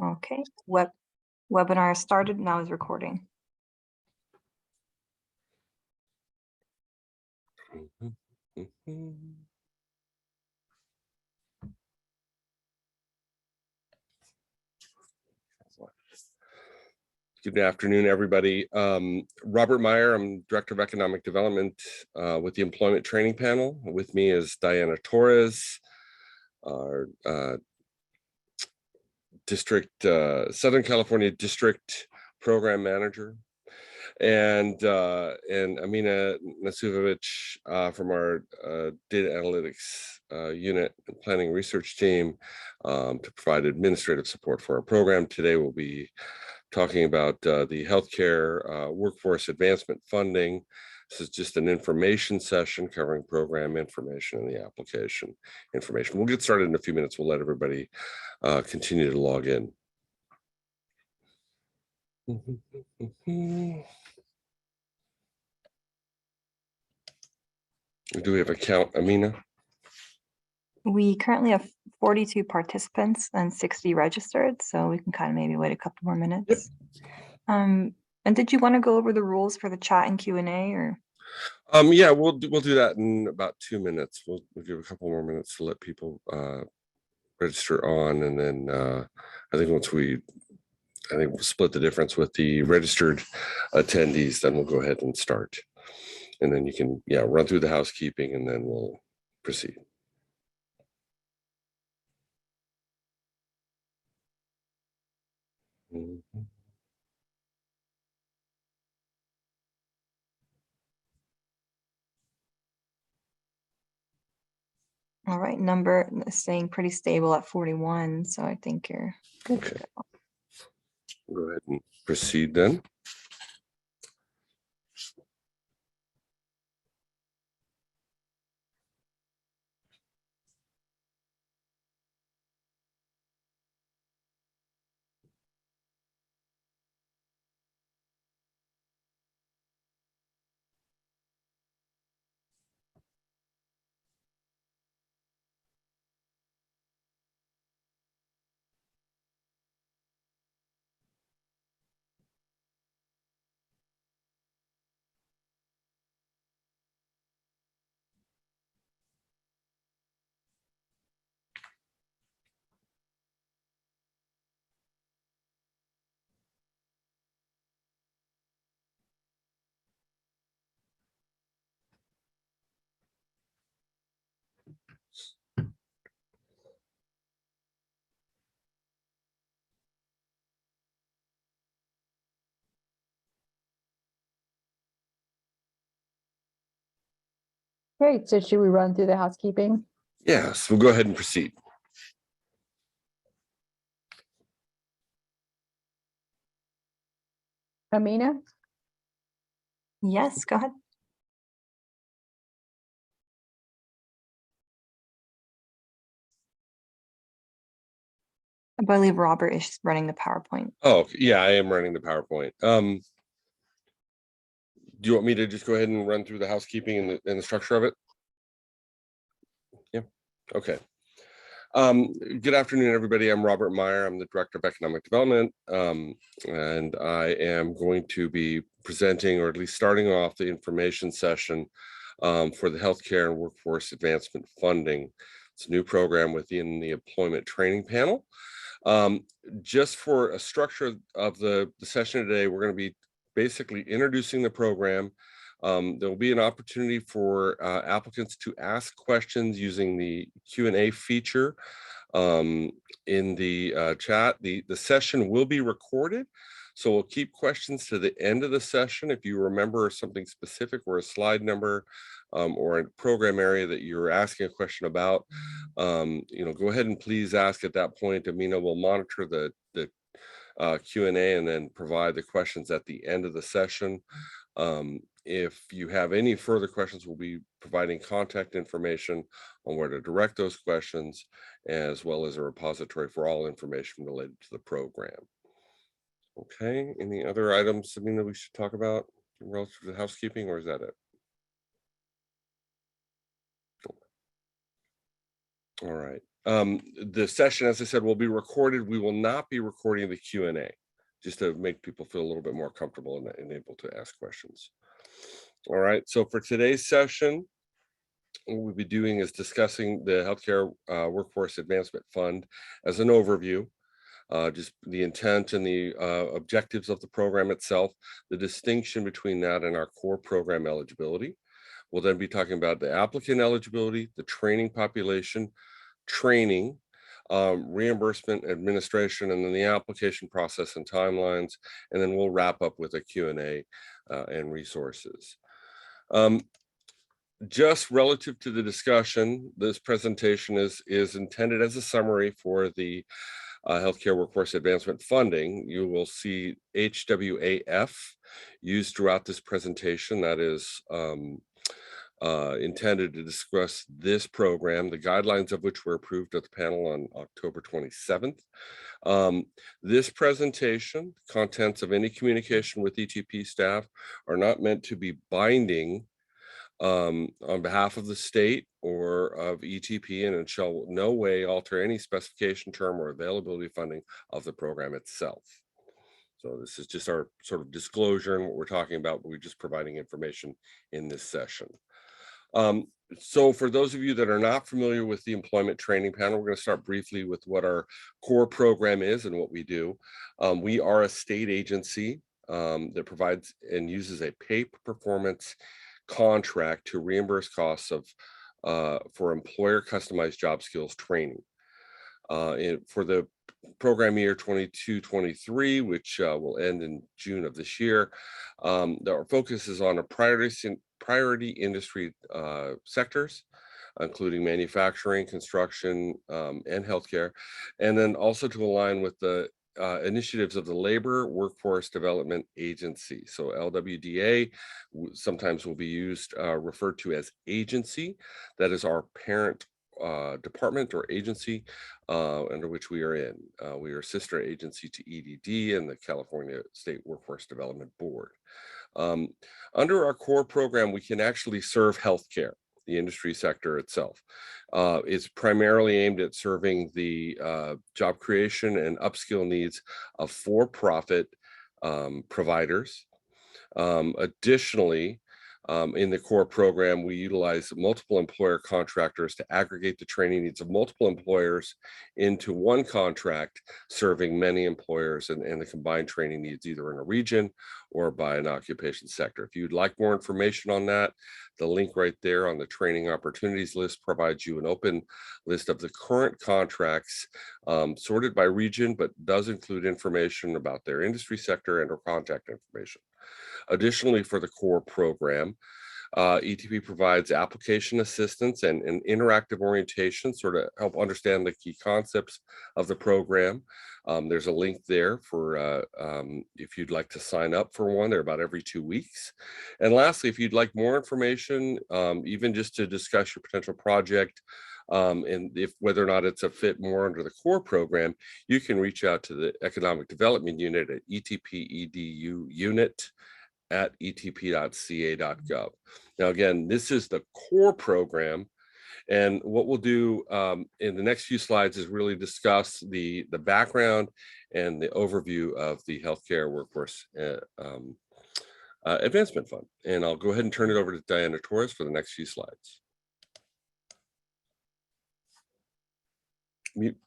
Okay, webinar started, now is recording. Good afternoon, everybody. Robert Meyer, I'm Director of Economic Development with the Employment Training Panel. With me is Diana Torres, our Southern California District Program Manager, and Amina Nasuvovic from our Data Analytics Unit and Planning Research Team to provide administrative support for our program. Today we'll be talking about the healthcare workforce advancement funding. This is just an information session covering program information and the application information. We'll get started in a few minutes. We'll let everybody continue to log in. Do we have a count, Amina? We currently have 42 participants and 60 registered, so we can kind of maybe wait a couple more minutes. Yep. And did you want to go over the rules for the chat and Q&A, or? Yeah, we'll do that in about 2 minutes. We'll give a couple more minutes to let people register on, and then I think we'll split the difference with the registered attendees. Then we'll go ahead and start, and then you can run through the housekeeping, and then we'll proceed. Mm-hmm. All right, number is staying pretty stable at 41, so I think you're okay. Go ahead and proceed then. Great. So should we run through the housekeeping? Yes, we'll go ahead and proceed. Amina? Yes, go ahead. I believe Robert is running the PowerPoint. Oh, yeah, I am running the PowerPoint. Do you want me to just go ahead and run through the housekeeping and the structure of it? Yeah, okay. Good afternoon, everybody. I'm Robert Meyer. I'm the Director of Economic Development, and I am going to be presenting, or at least starting off, the information session for the Healthcare and Workforce Advancement Funding. It's a new program within the Employment Training Panel. Just for a structure of the session today, we're going to be basically introducing the program. There will be an opportunity for applicants to ask questions using the Q&A feature in the chat. The session will be recorded, so we'll keep questions to the end of the session. If you remember something specific or a slide number or a program area that you're asking a question about, go ahead and please ask at that point. Amina will monitor the Q&A and then provide the questions at the end of the session. If you have any further questions, we'll be providing contact information on where to direct those questions, as well as a repository for all information related to the program. Okay, any other items, Amina, we should talk about relative to housekeeping, or is that it? All right. The session, as I said, will be recorded. We will not be recording the Q&A, just to make people feel a little bit more comfortable and able to ask questions. All right, so for today's session, what we'll be doing is discussing the Healthcare Workforce Advancement Fund as an overview, just the intent and the objectives of the program itself, the distinction between that and our core program eligibility. We'll then be talking about the applicant eligibility, the training population, training, reimbursement, administration, and then the application process and timelines. And then we'll wrap up with a Q&A and resources. Just relative to the discussion, this presentation is intended as a summary for the Healthcare Workforce Advancement Funding. You will see HWAF used throughout this presentation. That is intended to discuss this program, the guidelines of which were approved at the panel on October 27th. This presentation, contents of any communication with ETP staff are not meant to be binding on behalf of the state or of ETP, and it shall no way alter any specification, term, or availability funding of the program itself. So this is just our sort of disclosure and what we're talking about, but we're just providing information in this session. So for those of you that are not familiar with the employment training panel, we're going to start briefly with what our core program is and what we do. We are a state agency that provides and uses a pay-per-performance contract to reimburse costs of for employer customized job skills training. For the program year 22-23, which will end in June of this year, our focus is on a priority industry sectors, including manufacturing, construction, and healthcare, and then also to align with the initiatives of the Labor Workforce Development Agency. So LWDA sometimes will be used, referred to as agency. That is our parent department or agency under which we are in. We are a sister agency to EDD and the California State Workforce Development Board. Under our core program, we can actually serve healthcare, the industry sector itself. It's primarily aimed at serving the job creation and upskill needs of for-profit providers. Additionally, in the core program, we utilize multiple employer contractors to aggregate the training needs of multiple employers into one contract, serving many employers and the combined training needs either in a region or by an occupation sector. If you'd like more information on that, the link right there on the training opportunities list provides you an open list of the current contracts sorted by region, but does include information about their industry sector and or contact information. Additionally, for the core program, ETP provides application assistance and interactive orientation, sort of help understand the key concepts of the program. There's a link there for if you'd like to sign up for one. They're about every 2 weeks. And lastly, if you'd like more information, even just to discuss your potential project, and if whether or not it's a fit more under the core program, you can reach out to the Economic Development Unit at ETP EDU at etp.ca.gov. Now, again, this is the core program. And what we'll do in the next few slides is really discuss the background and the overview of the Healthcare Workforce Advancement Fund. And I'll go ahead and turn it over to Diana Torres for the next few slides. Mute.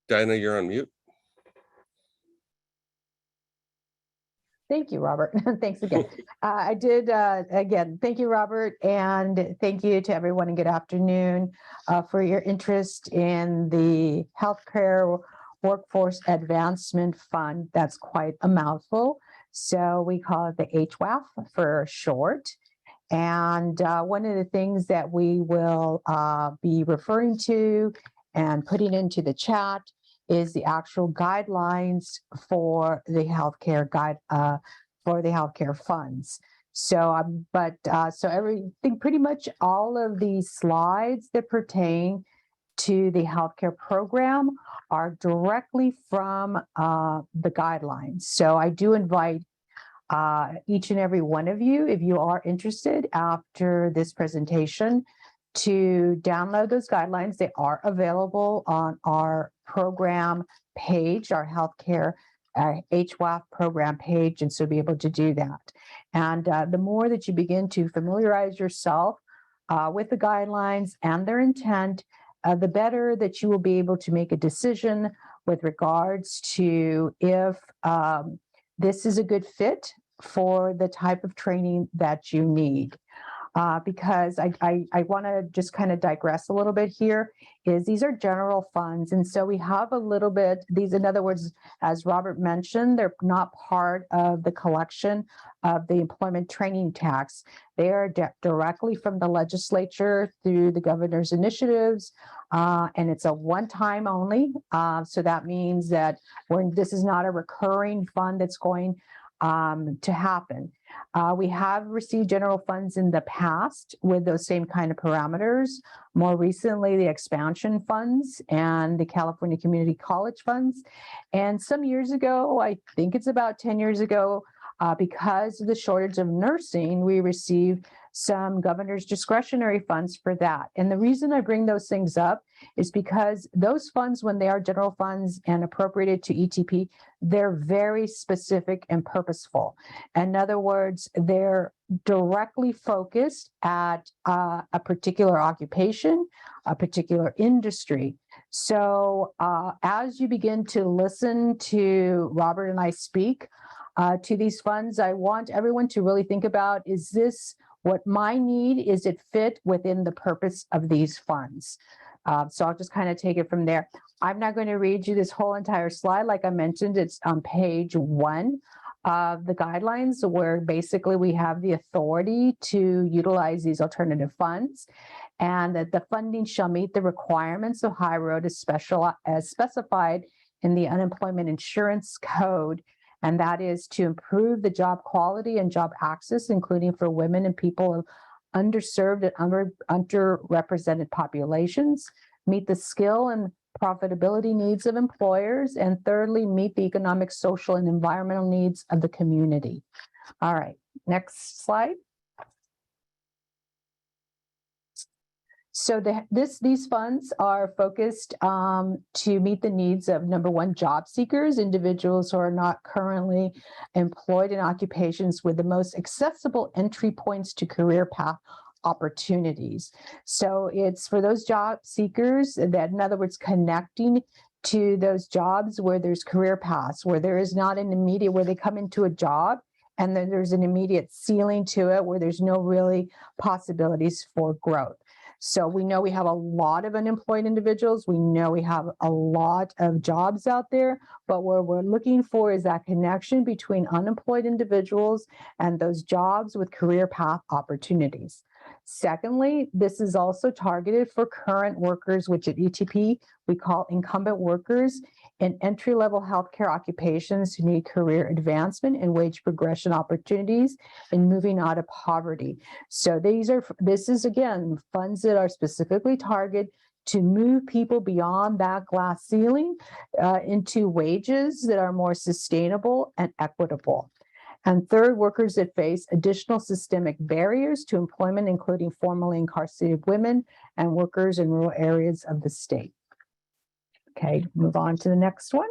Diana, you're on mute. Thank you, Robert. Thanks again. I did, again, thank you, Robert, and thank you to everyone, and good afternoon for your interest in the Healthcare Workforce Advancement Fund. That's quite a mouthful. So we call it the HWAF for short. And one of the things that we will be referring to and putting into the chat is the actual guidelines for the healthcare funds. So, so everything, pretty much all of these slides that pertain to the healthcare program are directly from the guidelines. So I do invite each and every one of you, if you are interested after this presentation, to download those guidelines. They are available on our program page, our healthcare HWAF program page, and so be able to do that. And the more that you begin to familiarize yourself with the guidelines and their intent, the better that you will be able to make a decision with regards to if this is a good fit for the type of training that you need. Because I want to just kind of digress a little bit here, is these are general funds. And so we have a little bit, these, in other words, as Robert mentioned, they're not part of the collection of the employment training tax. They are directly from the legislature through the governor's initiatives, and it's a one-time only. So that means that this is not a recurring fund that's going to happen. We have received general funds in the past with those same kind of parameters. More recently, the expansion funds and the California Community College funds. And some years ago, I think it's about 10 years ago, because of the shortage of nursing, we received some governor's discretionary funds for that. And the reason I bring those things up is because those funds, when they are general funds and appropriated to ETP, they're very specific and purposeful. In other words, they're directly focused at a particular occupation, a particular industry. So as you begin to listen to Robert and I speak to these funds, I want everyone to really think about, is this what my need? Is it fit within the purpose of these funds? So I'll just kind of take it from there. I'm not going to read you this whole entire slide. Like I mentioned, it's on page 1 of the guidelines, where basically we have the authority to utilize these alternative funds, and that the funding shall meet the requirements of High Road as specified in the Unemployment Insurance Code. And that is to improve the job quality and job access, including for women and people of underserved and underrepresented populations, meet the skill and profitability needs of employers, and thirdly, meet the economic, social, and environmental needs of the community. All right, next slide. So these funds are focused to meet the needs of, number one, job seekers, individuals who are not currently employed in occupations with the most accessible entry points to career path opportunities. So it's for those job seekers that, in other words, connecting to those jobs where there's career paths, where there is not an immediate, where they come into a job and then there's an immediate ceiling to it, where there's no really possibilities for growth. So we know we have a lot of unemployed individuals. We know we have a lot of jobs out there, but what we're looking for is that connection between unemployed individuals and those jobs with career path opportunities. Secondly, this is also targeted for current workers, which at ETP we call incumbent workers in entry-level healthcare occupations who need career advancement and wage progression opportunities and moving out of poverty. So this is again funds that are specifically targeted to move people beyond that glass ceiling into wages that are more sustainable and equitable. And third, workers that face additional systemic barriers to employment, including formerly incarcerated women and workers in rural areas of the state. Okay, move on to the next one.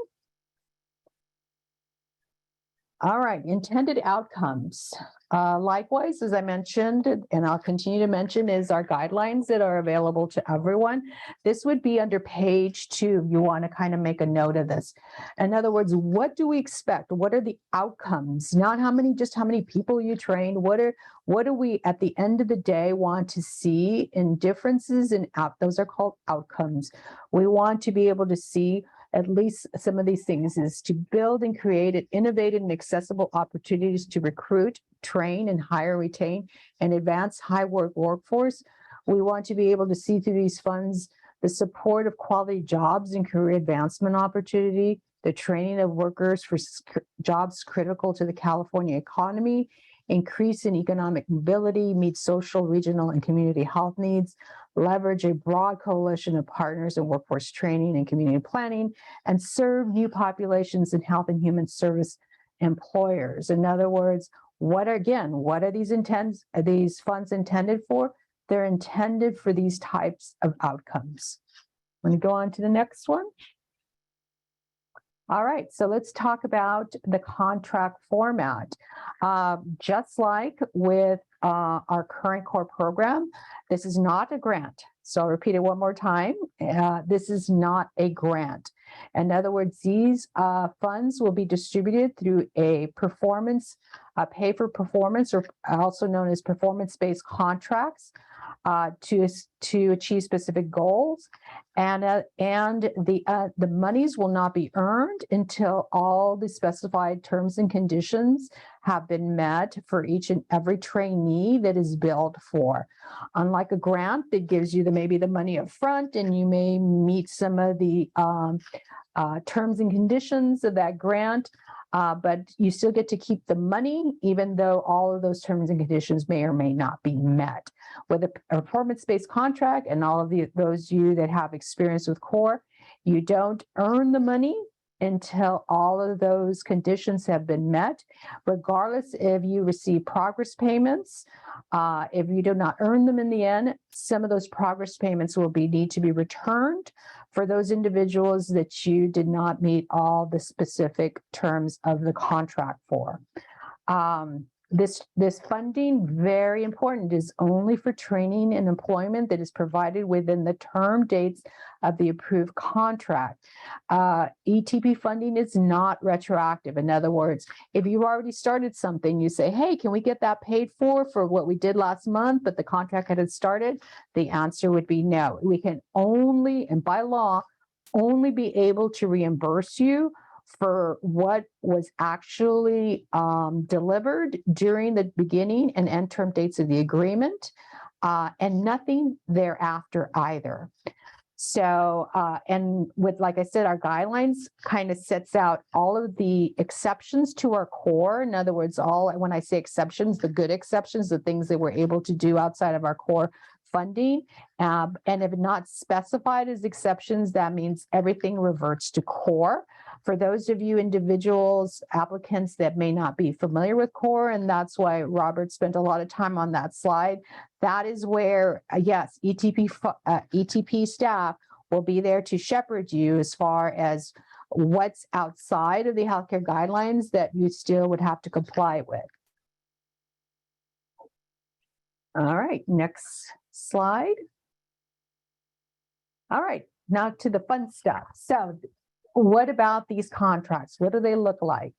All right, intended outcomes. Likewise, as I mentioned, and I'll continue to mention, is our guidelines that are available to everyone. This would be under page 2. You want to kind of make a note of this. In other words, what do we expect? What are the outcomes? Not just how many people you train. What do we at the end of the day want to see in differences in those are called outcomes. We want to be able to see at least some of these things, is to build and create innovative and accessible opportunities to recruit, train, and hire, retain, and advance workforce. We want to be able to see through these funds the support of quality jobs and career advancement opportunity, the training of workers for jobs critical to the California economy, increase in economic mobility, meet social, regional, and community health needs, leverage a broad coalition of partners in workforce training and community planning, and serve new populations in health and human service employers. In other words, what are these funds intended for? They're intended for these types of outcomes. I'm going to go on to the next one. All right, so let's talk about the contract format. Just like with our current core program, this is not a grant. So I'll repeat it one more time. This is not a grant. In other words, these funds will be distributed through a performance, pay for performance, or also known as performance-based contracts to achieve specific goals. And the monies will not be earned until all the specified terms and conditions have been met for each and every trainee that is billed for. Unlike a grant that gives you maybe the money up front, and you may meet some of the terms and conditions of that grant, but you still get to keep the money, even though all of those terms and conditions may or may not be met. With a performance-based contract, and all of those you that have experience with CORE, you don't earn the money until all of those conditions have been met, regardless if you receive progress payments. If you do not earn them in the end, some of those progress payments will need to be returned for those individuals that you did not meet all the specific terms of the contract for. This funding, very important, is only for training and employment that is provided within the term dates of the approved contract. ETP funding is not retroactive. In other words, if you already started something, you say, hey, can we get that paid for what we did last month, but the contract hadn't started? The answer would be no. We can only, and by law, only be able to reimburse you for what was actually delivered during the beginning and end term dates of the agreement, and nothing thereafter either. So, and with, like I said, our guidelines kind of sets out all of the exceptions to our core. In other words, when I say exceptions, the good exceptions, the things that we're able to do outside of our core funding. And if not specified as exceptions, that means everything reverts to core. For those of you individuals, applicants that may not be familiar with CORE, and that's why Robert spent a lot of time on that slide, that is where, yes, ETP staff will be there to shepherd you as far as what's outside of the healthcare guidelines that you still would have to comply with. All right, next slide. All right, now to the fun stuff. So, what about these contracts? What do they look like?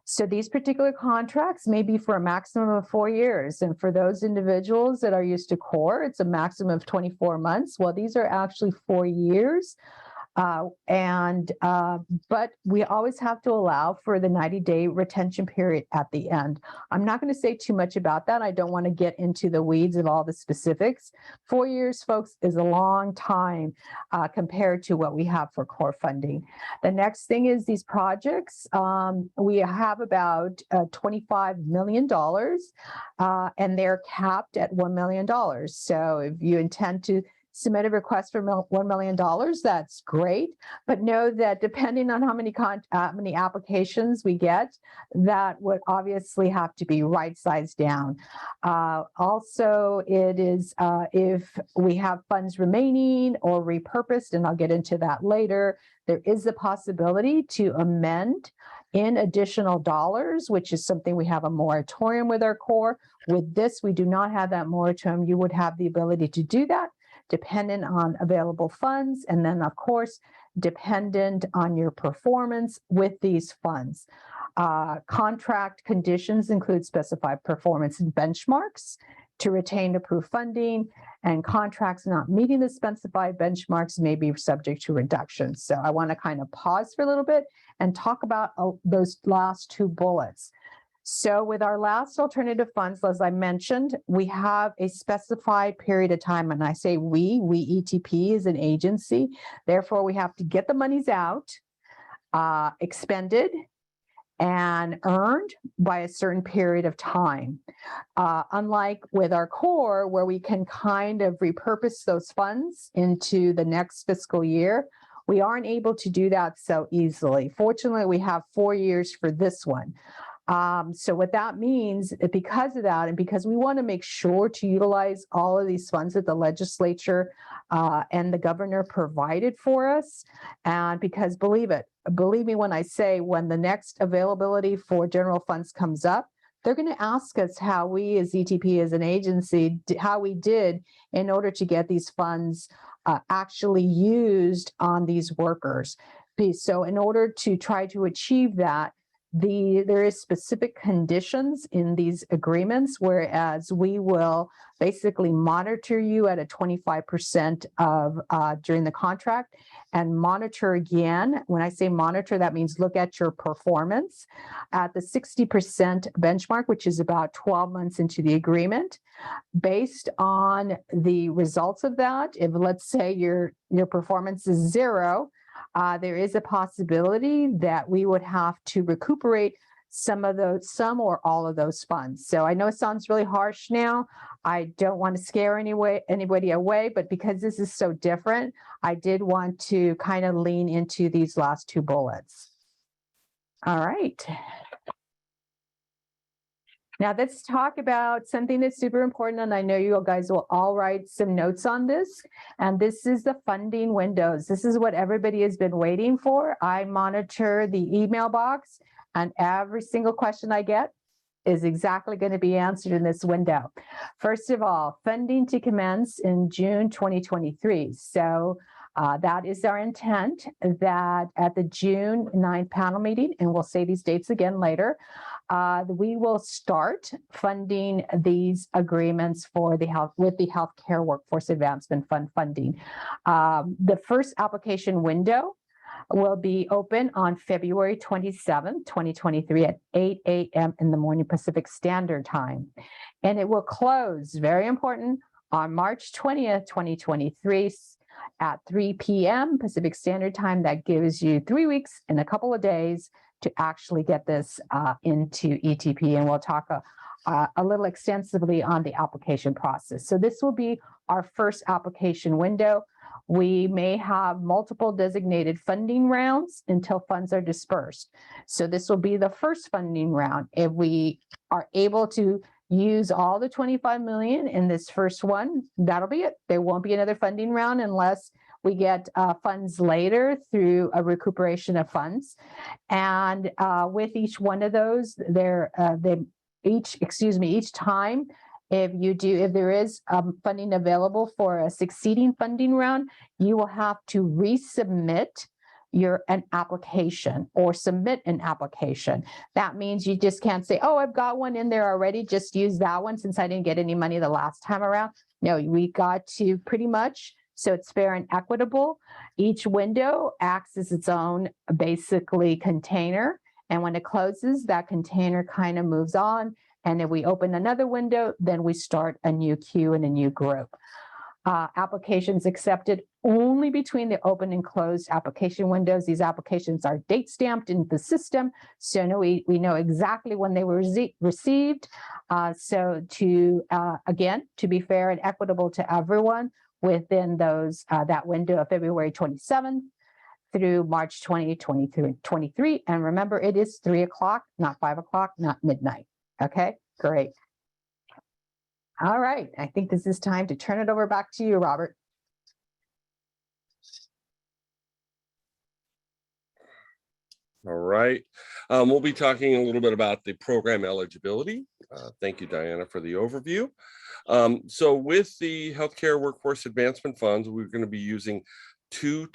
So these particular contracts may be for a maximum of 4 years. And for those individuals that are used to CORE, it's a maximum of 24 months. Well, these are actually 4 years. But we always have to allow for the 90-day retention period at the end. I'm not going to say too much about that. I don't want to get into the weeds of all the specifics. 4 years, folks, is a long time compared to what we have for core funding. The next thing is these projects. We have about $25 million, and they're capped at $1 million. So if you intend to submit a request for $1 million, that's great. But know that depending on how many applications we get, that would obviously have to be right-sized down. Also, it is if we have funds remaining or repurposed, and I'll get into that later, there is the possibility to amend in additional dollars, which is something we have a moratorium with our core. With this, we do not have that moratorium. You would have the ability to do that, dependent on available funds, and then, of course, dependent on your performance with these funds. Contract conditions include specified performance benchmarks to retain approved funding, and contracts not meeting the specified benchmarks may be subject to reduction. So I want to kind of pause for a little bit and talk about those last two bullets. So with our last alternative funds, as I mentioned, we have a specified period of time. And I say we ETP is an agency. Therefore, we have to get the monies out, expended, and earned by a certain period of time. Unlike with our core, where we can kind of repurpose those funds into the next fiscal year, we aren't able to do that so easily. Fortunately, we have 4 years for this one. So what that means, because of that, and because we want to make sure to utilize all of these funds that the legislature and the governor provided for us, and because believe me when I say, when the next availability for general funds comes up, they're going to ask us how we as ETP, as an agency, how we did in order to get these funds actually used on these workers. So in order to try to achieve that, there is specific conditions in these agreements, whereas we will basically monitor you at a 25% of during the contract, and monitor again. When I say monitor, that means look at your performance at the 60% benchmark, which is about 12 months into the agreement. Based on the results of that, if let's say your performance is 0, there is a possibility that we would have to recuperate some or all of those funds. So I know it sounds really harsh now. I don't want to scare anybody away, but because this is so different, I did want to kind of lean into these last 2 bullets. All right. Now let's talk about something that's super important, and I know you guys will all write some notes on this, and this is the funding windows. This is what everybody has been waiting for. I monitor the email box, and every single question I get is exactly going to be answered in this window. First of all, funding to commence in June 2023. So that is our intent, that at the June 9th panel meeting, and we'll say these dates again later, we will start funding these agreements for the Healthcare Workforce Advancement Fund funding. The first application window will be open on February 27th, 2023 at 8 a.m. in the morning Pacific Standard Time. And it will close, very important, on March 20th, 2023 at 3 p.m. Pacific Standard Time. That gives you 3 weeks and a couple of days to actually get this into ETP, and we'll talk a little extensively on the application process. So this will be our first application window. We may have multiple designated funding rounds until funds are dispersed. So this will be the first funding round. If we are able to use all the 25 million in this first one, that'll be it. There won't be another funding round unless we get funds later through a recuperation of funds. And with each one of those, each time, if there is funding available for a succeeding funding round, you will have to resubmit an application or submit an application. That means you just can't say, oh, I've got one in there already, just use that one since I didn't get any money the last time around. No, we got to pretty much, so it's fair and equitable. Each window acts as its own basically container. And when it closes, that container kind of moves on. And if we open another window, then we start a new queue and a new group. Applications accepted only between the open and closed application windows. These applications are date stamped in the system, so we know exactly when they were received. So again, to be fair and equitable to everyone within that window of February 27th through March 2023. And remember, it is 3 o'clock, not 5 o'clock, not midnight. Okay, great. All right, I think this is time to turn it over back to you, Robert. All right, we'll be talking a little bit about the program eligibility. Thank you, Diana, for the overview. So with the Healthcare Workforce Advancement Funds, we're going to be using 2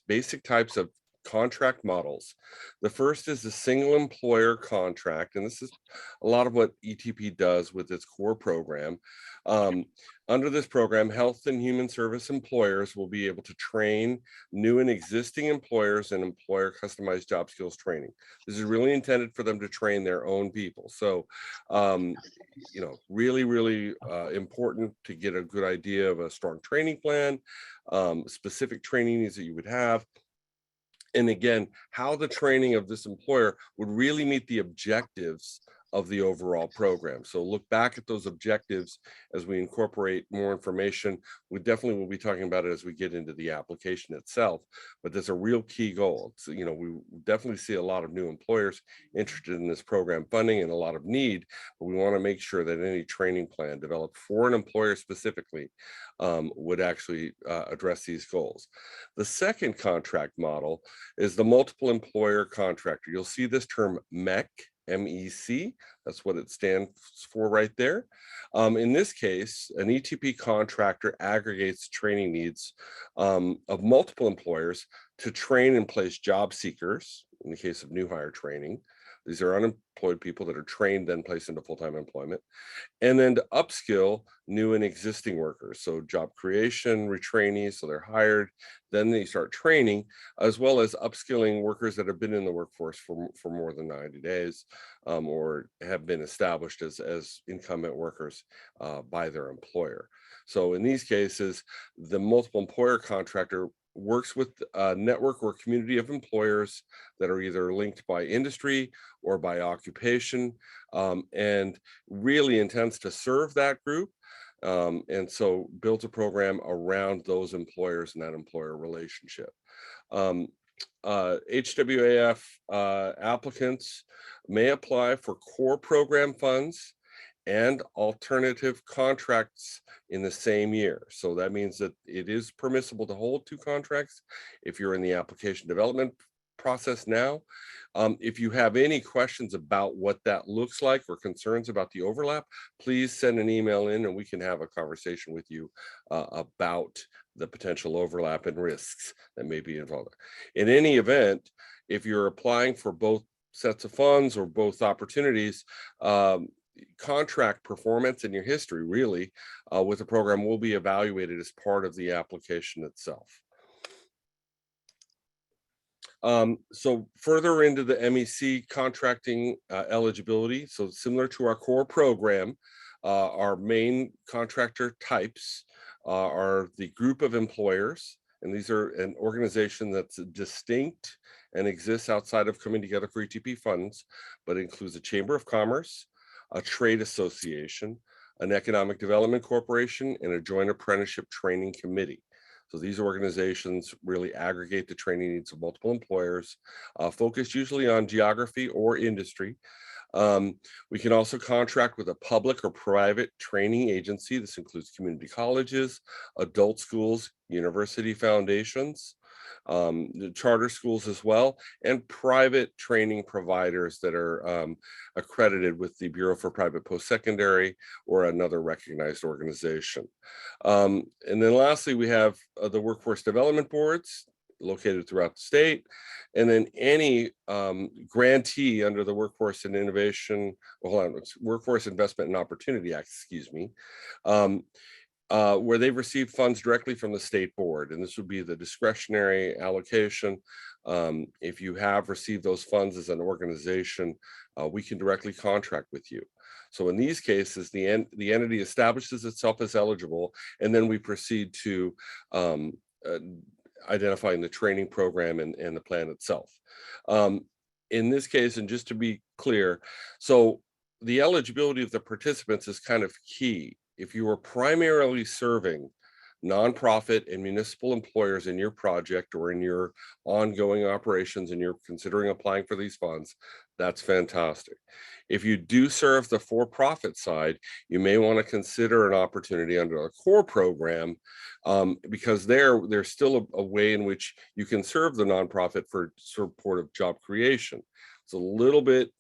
basic types of contract models. The first is the single employer contract, and this is a lot of what ETP does with its core program. Under this program, health and human service employers will be able to train new and existing employers in employer customized job skills training. This is really intended for them to train their own people. So, really important to get a good idea of a strong training plan, specific training needs that you would have. And again, how the training of this employer would really meet the objectives of the overall program. So look back at those objectives as we incorporate more information. We definitely will be talking about it as we get into the application itself, but that's a real key goal. It's, you know, we definitely see a lot of new employers interested in this program funding and a lot of need, but we want to make sure that any training plan developed for an employer specifically would actually address these goals. The second contract model is the multiple employer contractor. You'll see this term MEC, MEC, that's what it stands for right there. In this case, an ETP contractor aggregates training needs of multiple employers to train and place job seekers, in the case of new hire training. These are unemployed people that are trained, then placed into full-time employment, and then to upskill new and existing workers. So job creation, retrainees, so they're hired, then they start training, as well as upskilling workers that have been in the workforce for more than 90 days or have been established as incumbent workers by their employer. So in these cases, the multiple employer contractor works with a network or community of employers that are either linked by industry or by occupation, and really intends to serve that group. And so builds a program around those employers and that employer relationship. HWAF applicants may apply for core program funds and alternative contracts in the same year. So that means that it is permissible to hold two contracts if you're in the application development process now. If you have any questions about what that looks like or concerns about the overlap, please send an email in and we can have a conversation with you about the potential overlap and risks that may be involved. In any event, if you're applying for both sets of funds or both opportunities, contract performance and your history really with the program will be evaluated as part of the application itself. So further into the MEC contracting eligibility, so similar to our core program, our main contractor types are the group of employers, and these are an organization that's distinct and exists outside of coming together for ETP funds, but includes a chamber of commerce, a trade association, an economic development corporation, and a joint apprenticeship training committee. So these organizations really aggregate the training needs of multiple employers, focused usually on geography or industry. We can also contract with a public or private training agency. This includes community colleges, adult schools, university foundations, the charter schools as well, and private training providers that are accredited with the Bureau for Private Post-Secondary or another recognized organization. And then lastly, we have the workforce development boards located throughout the state, and then any grantee under the Workforce and Innovation, Workforce Investment and Opportunity Act, excuse me, where they've received funds directly from the state board, and this would be the discretionary allocation. If you have received those funds as an organization, we can directly contract with you. So in these cases, the entity establishes itself as eligible, and then we proceed to identifying the training program and the plan itself. In this case, and just to be clear, so the eligibility of the participants is kind of key. If you are primarily serving nonprofit and municipal employers in your project or in your ongoing operations and you're considering applying for these funds, that's fantastic. If you do serve the for-profit side, you may want to consider an opportunity under a core program because there's still a way in which you can serve the nonprofit for support of job creation. It's a little bit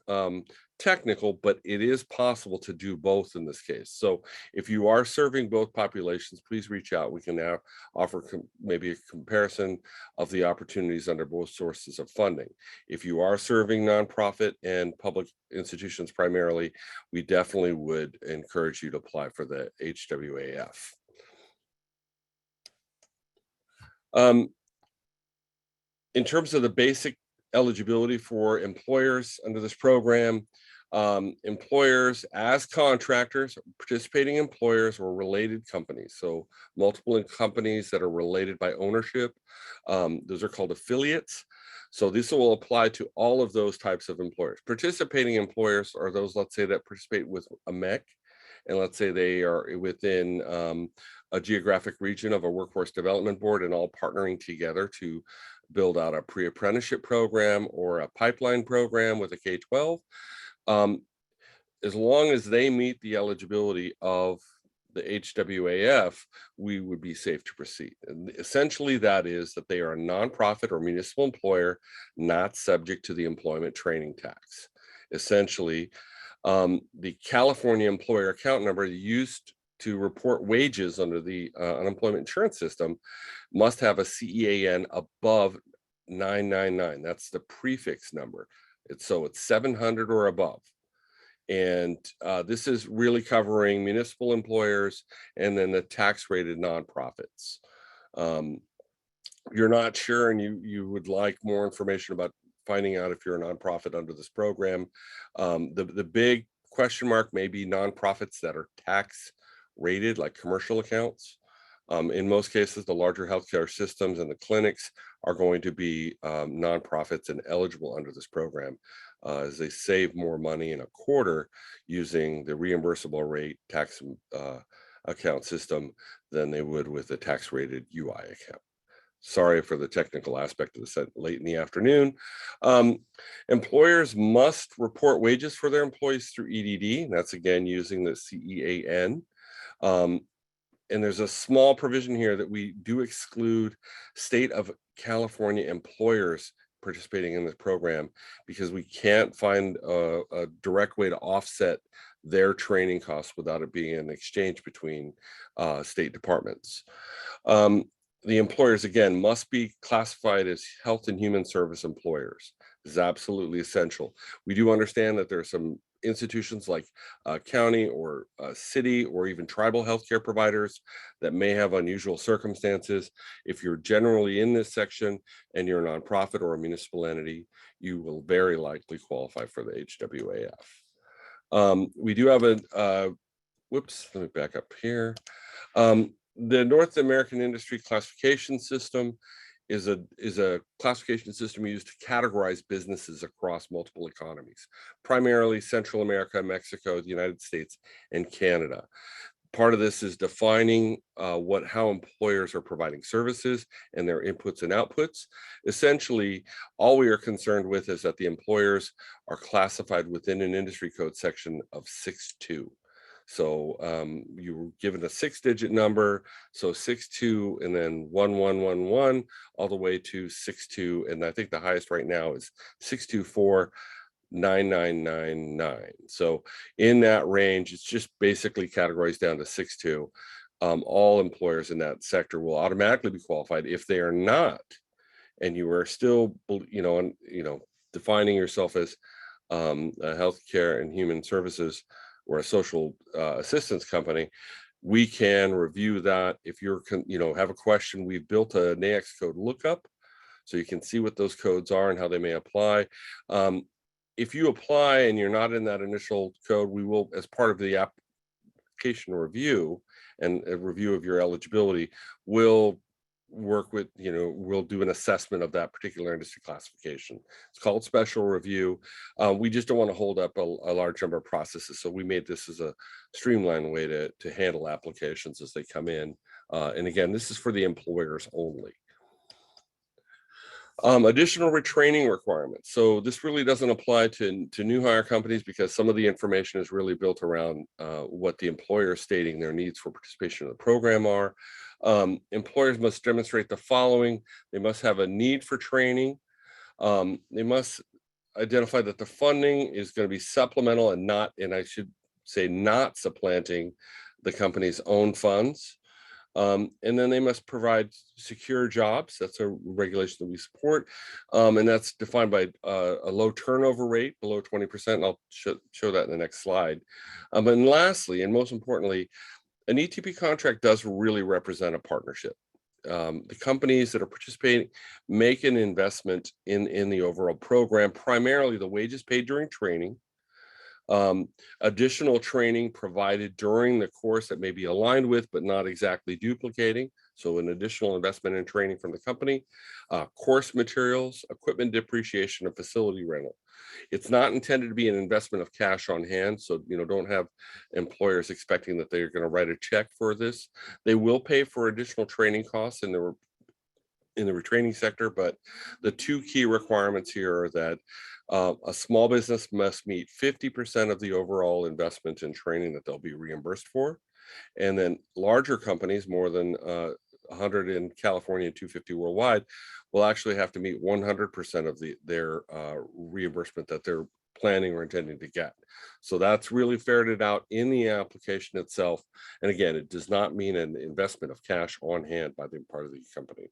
technical, but it is possible to do both in this case. So if you are serving both populations, please reach out. We can now offer maybe a comparison of the opportunities under both sources of funding. If you are serving nonprofit and public institutions primarily, we definitely would encourage you to apply for the HWAF. In terms of the basic eligibility for employers under this program, employers as contractors, participating employers or related companies. So multiple companies that are related by ownership, those are called affiliates. So this will apply to all of those types of employers. Participating employers are those, let's say, that participate with a MEC, and let's say they are within a geographic region of a workforce development board and all partnering together to build out a pre-apprenticeship program or a pipeline program with a K-12. As long as they meet the eligibility of the HWAF, we would be safe to proceed. And essentially, that is that they are a nonprofit or municipal employer not subject to the employment training tax. Essentially, the California employer account number used to report wages under the unemployment insurance system must have a CEAN above 999. That's the prefix number. It's 700 or above. And this is really covering municipal employers and then the tax rated nonprofits. You're not sure and you would like more information about finding out if you're a nonprofit under this program. The big question mark may be nonprofits that are tax rated, like commercial accounts. In most cases, the larger healthcare systems and the clinics are going to be nonprofits and eligible under this program, as they save more money in a quarter using the reimbursable rate tax account system than they would with a tax rated UI account. Sorry for the technical aspect of this late in the afternoon. Employers must report wages for their employees through EDD. That's again using the CEAN. And there's a small provision here that we do exclude state of California employers participating in this program because we can't find a direct way to offset their training costs without it being an exchange between state departments. The employers, again, must be classified as health and human service employers. This is absolutely essential. We do understand that there are some institutions like county or city or even tribal healthcare providers that may have unusual circumstances. If you're generally in this section and you're a nonprofit or a municipal entity, you will very likely qualify for the HWAF. We do have whoops, let me back up here. The North American Industry Classification System is a classification system used to categorize businesses across multiple economies, primarily Central America, Mexico, the United States, and Canada. Part of this is defining how employers are providing services and their inputs and outputs. Essentially, all we are concerned with is that the employers are classified within an industry code section of 6.2. So you were given a 6-digit number, so 6.2 and then 1111 all the way to 6.2, and I think the highest right now is 6249999. So in that range, it's just basically categorized down to 6.2. All employers in that sector will automatically be qualified. If they are not, and you are still, defining yourself as a healthcare and human services or a social assistance company, we can review that. If you're, have a question, we've built a NAICS code lookup, so you can see what those codes are and how they may apply. If you apply and you're not in that initial code, we will, as part of the application review and a review of your eligibility, we'll work with, we'll do an assessment of that particular industry classification. It's called special review. We just don't want to hold up a large number of processes. So we made this as a streamlined way to handle applications as they come in. And again, this is for the employers only. Additional retraining requirements. So this really doesn't apply to new hire companies because some of the information is really built around what the employer is stating their needs for participation in the program are. Employers must demonstrate the following. They must have a need for training. They must identify that the funding is going to be supplemental and I should say not supplanting the company's own funds. And then they must provide secure jobs. That's a regulation that we support. And that's defined by a low turnover rate below 20%. And I'll show that in the next slide. And lastly, and most importantly, an ETP contract does really represent a partnership. The companies that are participating make an investment in the overall program, primarily the wages paid during training, additional training provided during the course that may be aligned with, but not exactly duplicating. So an additional investment in training from the company, course materials, equipment depreciation, and facility rental. It's not intended to be an investment of cash on hand. So, don't have employers expecting that they're going to write a check for this. They will pay for additional training costs in the retraining sector, but the two key requirements here are that a small business must meet 50% of the overall investment in training that they'll be reimbursed for. And then larger companies, more than 100 in California and 250 worldwide, will actually have to meet 100% of their reimbursement that they're planning or intending to get. So that's really ferreted out in the application itself. And again, it does not mean an investment of cash on hand by the part of the company.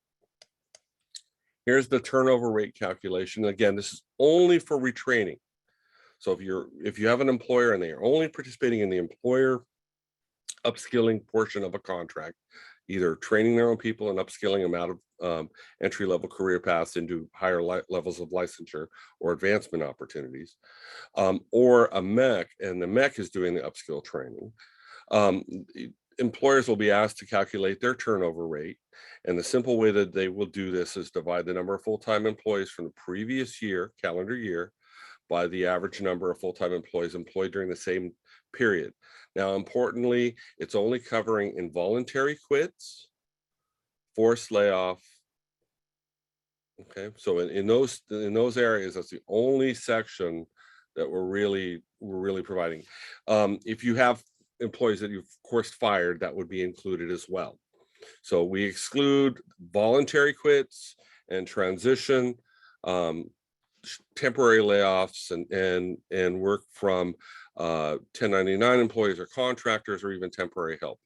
Here's the turnover rate calculation. Again, this is only for retraining. So if you have an employer and they are only participating in the employer upskilling portion of a contract, either training their own people and upskilling them out of entry-level career paths into higher levels of licensure or advancement opportunities, or a MEC, and the MEC is doing the upskill training, employers will be asked to calculate their turnover rate. And the simple way that they will do this is divide the number of full-time employees from the previous year, calendar year, by the average number of full-time employees employed during the same period. Now, importantly, it's only covering involuntary quits, forced layoff. Okay, so in those areas, that's the only section that we're really providing. If you have employees that you've of course fired, that would be included as well. So we exclude voluntary quits and transition, temporary layoffs, and work from 1099 employees or contractors, or even temporary help.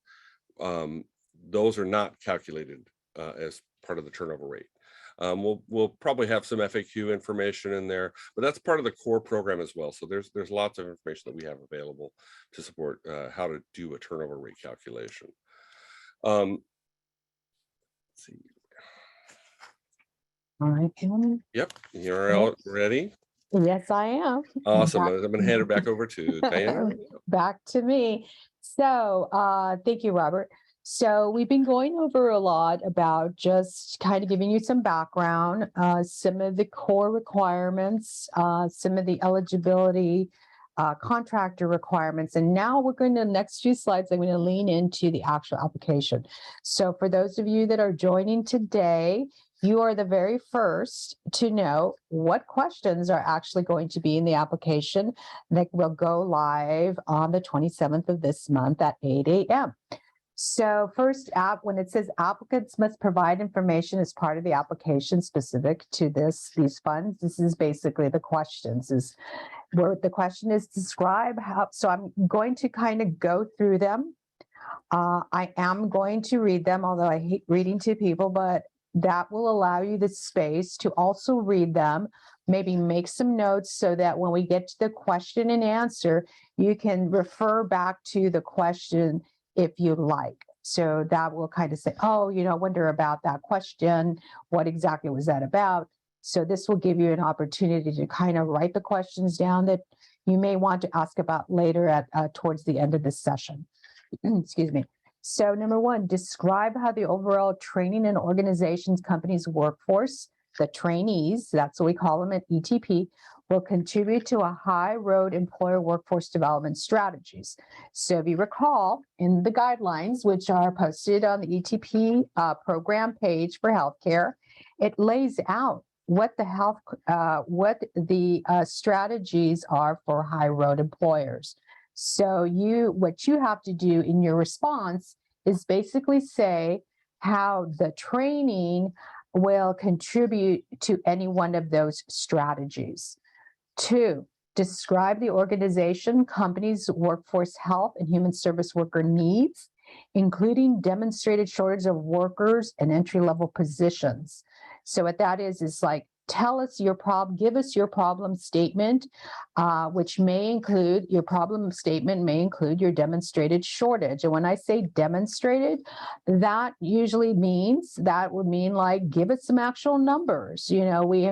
Those are not calculated as part of the turnover rate. We'll probably have some FAQ information in there, but that's part of the core program as well. So there's lots of information that we have available to support how to do a turnover rate calculation. Let's see. All right. Yep, you're all ready. Yes, I am. Awesome. I'm going to hand it back over to Diana. Back to me. So thank you, Robert. So we've been going over a lot about just kind of giving you some background, some of the core requirements, some of the eligibility, contractor requirements. And now we're going to, the next few slides, I'm going to lean into the actual application. So for those of you that are joining today, you are the very first to know what questions are actually going to be in the application that will go live on the 27th of this month at 8 a.m. So first, when it says applicants must provide information as part of the application specific to these funds, this is basically the questions. Is where the question is describe how. So I'm going to kind of go through them. I am going to read them, although I hate reading to people, but that will allow you the space to also read them, maybe make some notes so that when we get to the question and answer, you can refer back to the question if you like. So that will kind of say, oh, I wonder about that question. What exactly was that about? So this will give you an opportunity to kind of write the questions down that you may want to ask about later at towards the end of this session. Excuse me. So number one, describe how the overall training and organizations company's workforce, the trainees, that's what we call them at ETP, will contribute to a high road employer workforce development strategies. So if you recall, in the guidelines, which are posted on the ETP program page for healthcare, it lays out what the strategies are for high road employers. So what you have to do in your response is basically say how the training will contribute to any one of those strategies. 2, describe the organization, company's workforce health and human service worker needs, including demonstrated shortage of workers and entry-level positions. So what that is like, tell us your problem, give us your problem statement, which may include, your problem statement may include your demonstrated shortage. And when I say demonstrated, that usually means, that would mean like, give us some actual numbers. We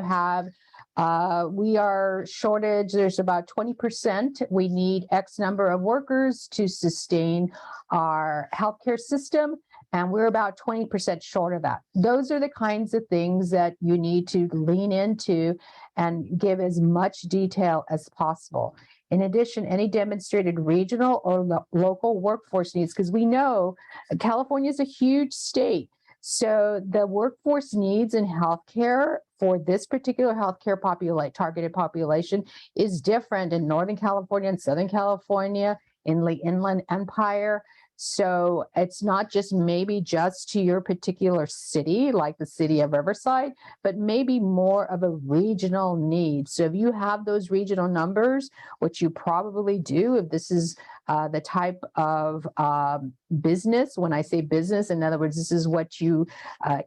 are shortage, there's about 20%. We need X number of workers to sustain our healthcare system. And we're about 20% short of that. Those are the kinds of things that you need to lean into and give as much detail as possible. In addition, any demonstrated regional or local workforce needs, because we know California is a huge state. So the workforce needs in healthcare for this particular healthcare targeted population is different in Northern California and Southern California, in the Inland Empire. So it's not just maybe just to your particular city, like the city of Riverside, but maybe more of a regional need. So if you have those regional numbers, which you probably do, if this is the type of business, when I say business, in other words, this is what you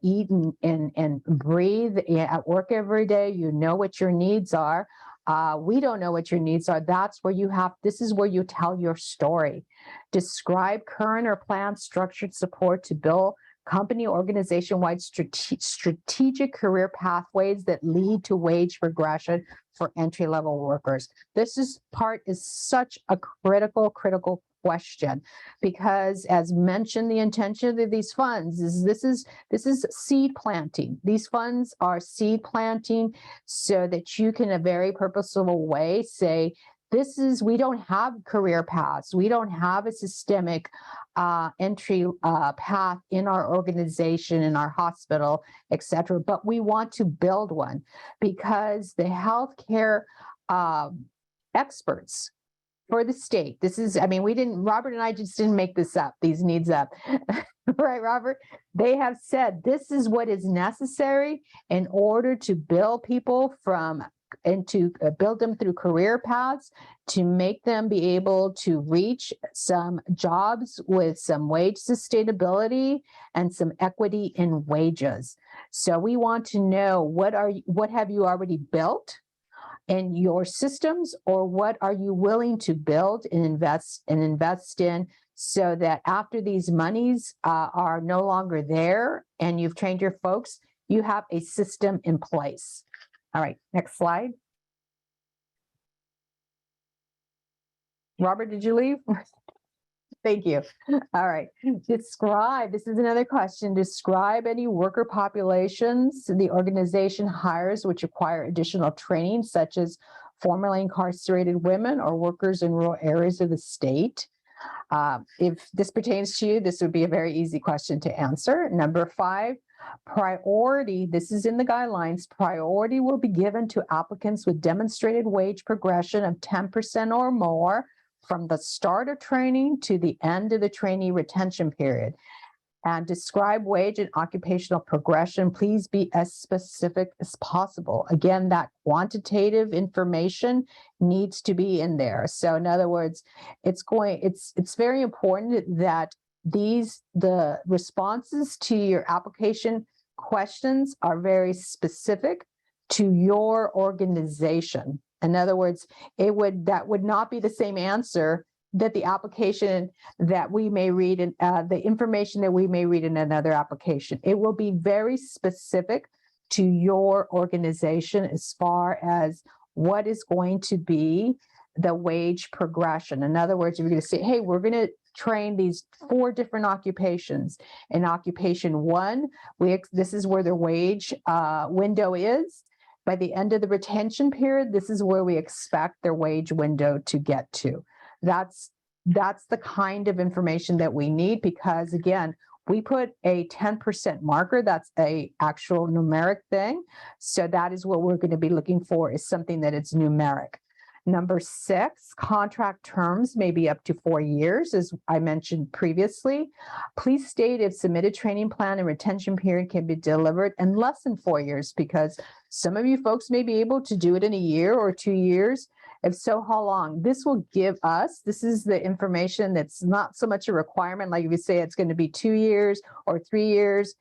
eat and breathe at work every day, you know what your needs are. We don't know what your needs are. That's where this is where you tell your story. Describe current or planned structured support to build company organization-wide strategic career pathways that lead to wage progression for entry-level workers. This part is such a critical question, because as mentioned, the intention of these funds is this is seed planting. These funds are seed planting so that you can, in a very purposeful way, say, we don't have career paths. We don't have a systemic entry path in our organization, in our hospital, et cetera, but we want to build one, because the healthcare experts for the state, Robert and I just didn't make these needs up, right, Robert? They have said this is what is necessary in order to build people and to build them through career paths, to make them be able to reach some jobs with some wage sustainability and some equity in wages. So we want to know what have you already built in your systems, or what are you willing to build and invest in, so that after these monies are no longer there and you've trained your folks, you have a system in place. All right, next slide. Robert, did you leave? Thank you. All right. This is another question. Describe any worker populations the organization hires which require additional training, such as formerly incarcerated women or workers in rural areas of the state. If this pertains to you, this would be a very easy question to answer. Number 5, priority, this is in the guidelines, priority will be given to applicants with demonstrated wage progression of 10% or more from the start of training to the end of the trainee retention period. And describe wage and occupational progression. Please be as specific as possible. Again, that quantitative information needs to be in there. So in other words, it's very important that the responses to your application questions are very specific to your organization. In other words, that would not be the same answer that the application that we may read in the information that we may read in another application. It will be very specific to your organization as far as what is going to be the wage progression. In other words, if you're going to say, hey, we're going to train these 4 different occupations. In occupation 1, this is where the wage window is. By the end of the retention period, this is where we expect their wage window to get to. That's the kind of information that we need, because again, we put a 10% marker. That's a actual numeric thing. So that is what we're going to be looking for, is something that it's numeric. Number 6, contract terms may be up to 4 years, as I mentioned previously. Please state if submitted training plan and retention period can be delivered in less than 4 years, because some of you folks may be able to do it in a year or 2 years. If so, how long? This will give us, this is the information that's not so much a requirement, like if you say it's going to be 2 years or 3 years,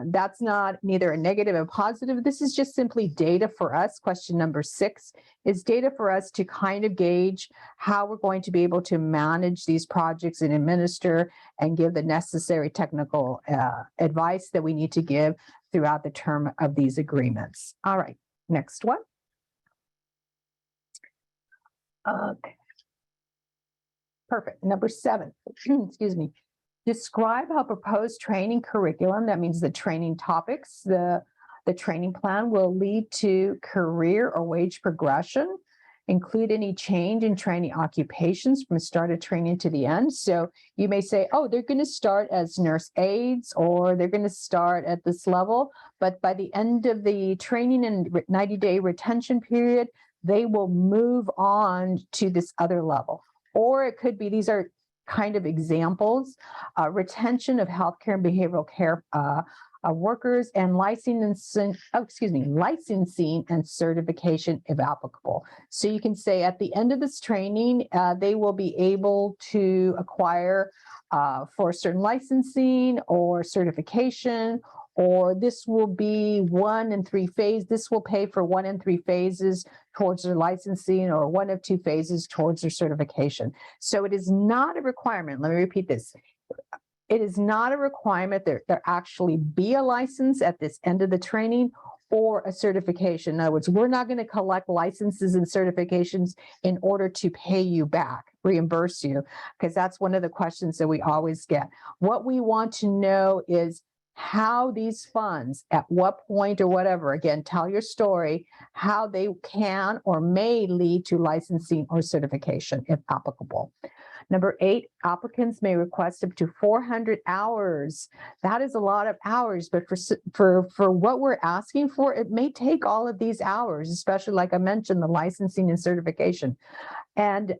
that's not neither a negative or positive. This is just simply data for us. Question number 6 is data for us to kind of gauge how we're going to be able to manage these projects and administer and give the necessary technical advice that we need to give throughout the term of these agreements. All right, next one. Okay. Perfect. Number 7, excuse me. Describe how proposed training curriculum, that means the training topics, the training plan will lead to career or wage progression. Include any change in training occupations from start of training to the end. So you may say, oh, they're going to start as nurse aides, or they're going to start at this level, but by the end of the training and 90-day retention period, they will move on to this other level. Or it could be, these are kind of examples, retention of healthcare and behavioral care workers, and licensing and certification if applicable. So you can say at the end of this training, they will be able to acquire for certain licensing or certification, or this will be 1 in 3 phases. This will pay for 1 in 3 phases towards their licensing, or 1 of 2 phases towards their certification. So it is not a requirement. Let me repeat this. It is not a requirement that there actually be a license at this end of the training or a certification. In other words, we're not going to collect licenses and certifications in order to pay you back, reimburse you, because that's one of the questions that we always get. What we want to know is how these funds, at what point or whatever, again, tell your story, how they can or may lead to licensing or certification if applicable. Number 8, applicants may request up to 400 hours. That is a lot of hours, but for what we're asking for, it may take all of these hours, especially like I mentioned, the licensing and certification. And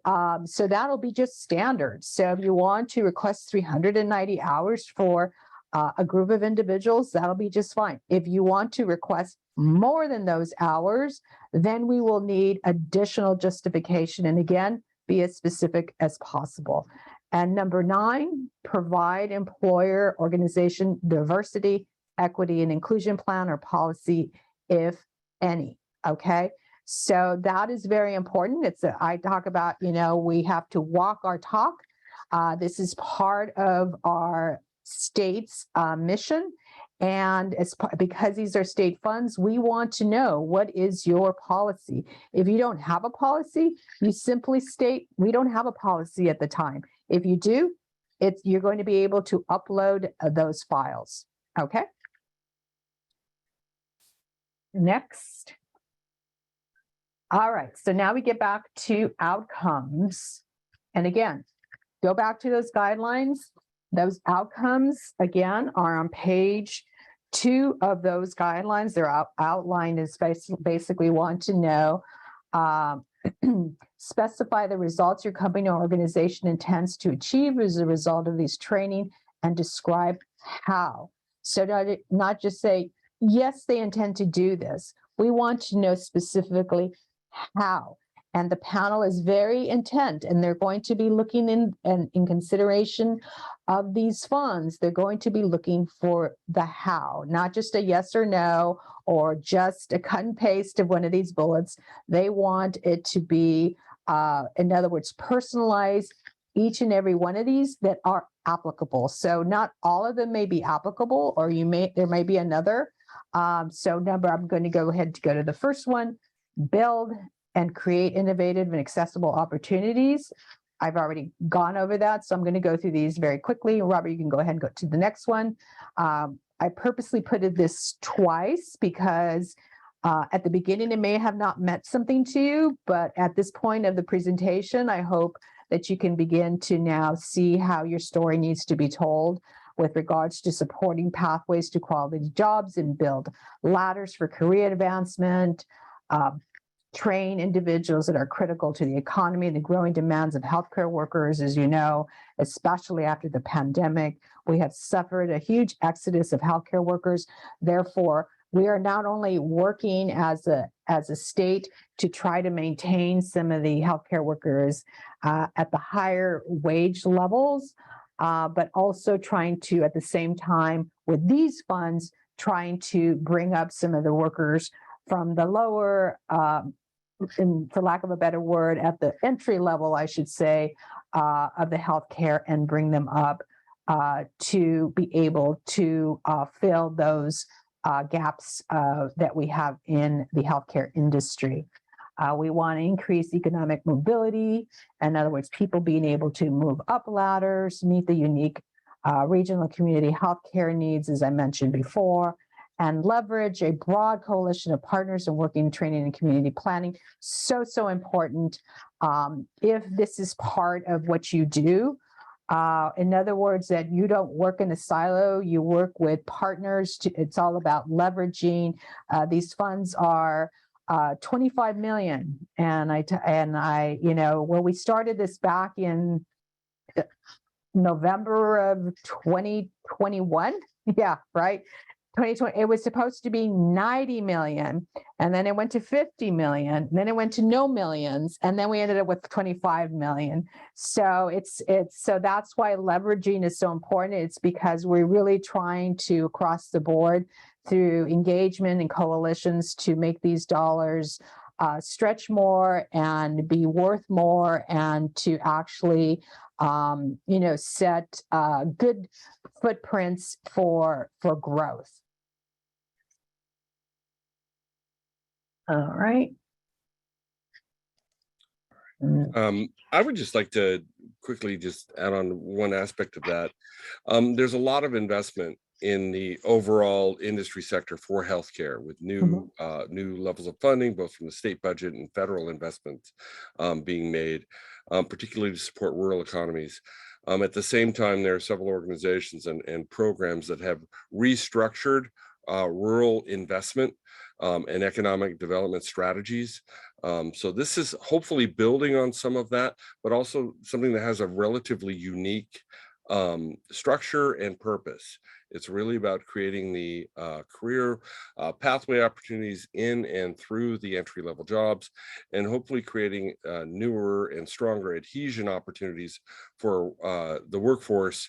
so that'll be just standard. So if you want to request 390 hours for a group of individuals, that'll be just fine. If you want to request more than those hours, then we will need additional justification. And again, be as specific as possible. And number 9, provide employer organization diversity, equity, and inclusion plan or policy, if any. Okay. So that is very important. I talk about, we have to walk our talk. This is part of our state's mission. And because these are state funds, we want to know, what is your policy? If you don't have a policy, you simply state, we don't have a policy at the time. If you do, you're going to be able to upload those files. Okay. Next. All right. So now we get back to outcomes. And again, go back to those guidelines. Those outcomes, again, are on page 2 of those guidelines. Their outline is basically want to know, specify the results your company or organization intends to achieve as a result of these training, and describe how. So not just say, yes, they intend to do this. We want to know specifically how. And the panel is very intent, and they're going to be looking in consideration of these funds. They're going to be looking for the how, not just a yes or no, or just a cut and paste of one of these bullets. They want it to be, in other words, personalized, each and every one of these that are applicable. So not all of them may be applicable, or there may be another. I'm going to go ahead to go to the first one, build and create innovative and accessible opportunities. I've already gone over that, so I'm going to go through these very quickly. Robert, you can go ahead and go to the next one. I purposely put this twice because at the beginning, it may have not meant something to you, but at this point of the presentation, I hope that you can begin to now see how your story needs to be told with regards to supporting pathways to quality jobs and build ladders for career advancement, train individuals that are critical to the economy and the growing demands of healthcare workers. As you know, especially after the pandemic, we have suffered a huge exodus of healthcare workers. Therefore, we are not only working as a state to try to maintain some of the healthcare workers at the higher wage levels, but also trying to, at the same time, with these funds, trying to bring up some of the workers from the lower, for lack of a better word, at the entry level, I should say, of the healthcare, and bring them up to be able to fill those gaps that we have in the healthcare industry. We want to increase economic mobility. In other words, people being able to move up ladders, meet the unique regional community healthcare needs, as I mentioned before, and leverage a broad coalition of partners in working, training, and community planning. So important. If this is part of what you do, in other words, that you don't work in a silo, you work with partners. It's all about leveraging. These funds are 25 million. And I, you know, when we started this back in November of 2021, yeah, right. 2020, it was supposed to be 90 million, and then it went to 50 million, and then it went to no millions, and then we ended up with 25 million. So so that's why leveraging is so important. It's because we're really trying to, across the board, through engagement and coalitions, to make these dollars stretch more and be worth more, and to actually you know, set good footprints for growth. All right. I would just like to quickly just add on one aspect of that. There's a lot of investment in the overall industry sector for healthcare, with new new levels of funding, both from the state budget and federal investments being made, particularly to support rural economies. At the same time, there are several organizations and programs that have restructured rural investment and economic development strategies. So this is hopefully building on some of that, but also something that has a relatively unique structure and purpose. It's really about creating the career pathway opportunities in and through the entry-level jobs, and hopefully creating newer and stronger adhesion opportunities for the workforce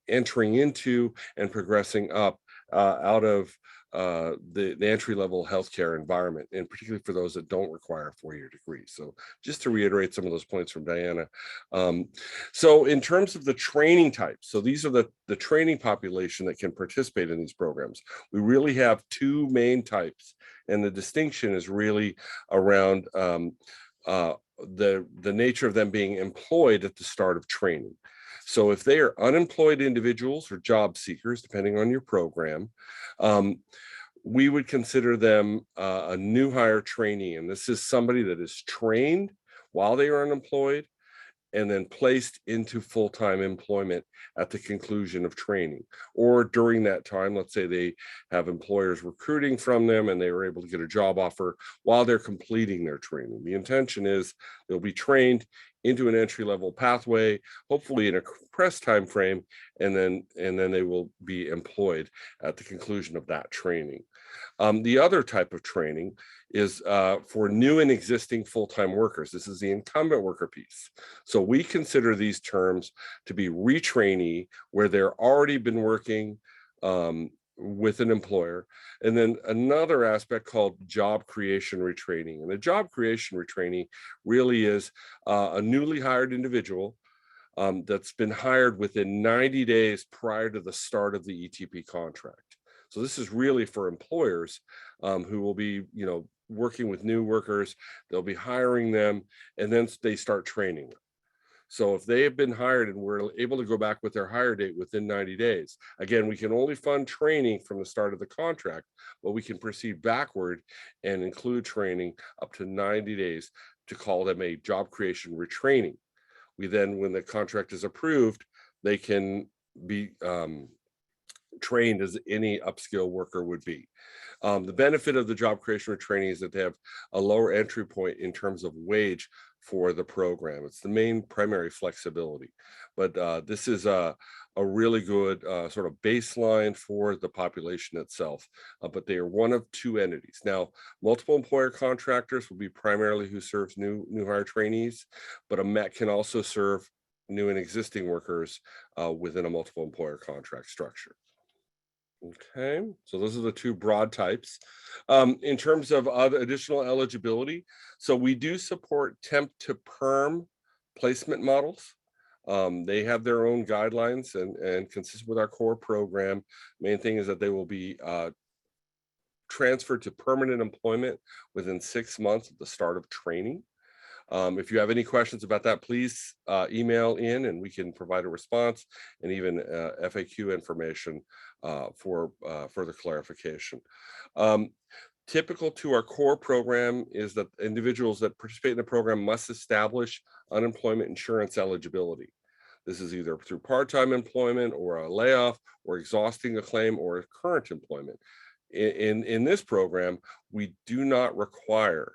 entering into and progressing up out of the entry-level healthcare environment, and particularly for those that don't require a four-year degree. So just to reiterate some of those points from Diana. So in terms of the training types, so these are the training population that can participate in these programs. We really have two main types, and the distinction is really around the nature of them being employed at the start of training. So if they are unemployed individuals or job seekers, depending on your program, we would consider them a new hire trainee. And this is somebody that is trained while they are unemployed and then placed into full-time employment at the conclusion of training, or during that time. Let's say they have employers recruiting from them and they were able to get a job offer while they're completing their training. The intention is they'll be trained into an entry-level pathway, hopefully in a compressed time frame, and then they will be employed at the conclusion of that training. The other type of training is for new and existing full-time workers. This is the incumbent worker piece. So we consider these terms to be retrainee, where they're already been working with an employer. And then another aspect called job creation retraining. And the job creation retraining really is a newly hired individual that's been hired within 90 days prior to the start of the ETP contract. So this is really for employers who will be, you know, working with new workers. They'll be hiring them, and then they start training them. So if they have been hired and we're able to go back with their hire date within 90 days, again, we can only fund training from the start of the contract, but we can proceed backward and include training up to 90 days to call them a job creation retraining. We then, when the contract is approved, they can be trained as any upskill worker would be. The benefit of the job creation retraining is that they have a lower entry point in terms of wage for the program. It's the main primary flexibility, but this is a really good sort of baseline for the population itself, but they are one of two entities. Now, multiple employer contractors will be primarily who serves new hire trainees, but a MET can also serve new and existing workers within a multiple employer contract structure. Okay, so those are the two broad types. In terms of other additional eligibility, so we do support temp to perm placement models. They have their own guidelines and consistent with our core program. Main thing is that they will be transferred to permanent employment within 6 months at the start of training. If you have any questions about that, please email in and we can provide a response, and even FAQ information for further clarification. Typical to our core program is that individuals that participate in the program must establish unemployment insurance eligibility. This is either through part-time employment or a layoff or exhausting a claim or current employment. In this program, we do not require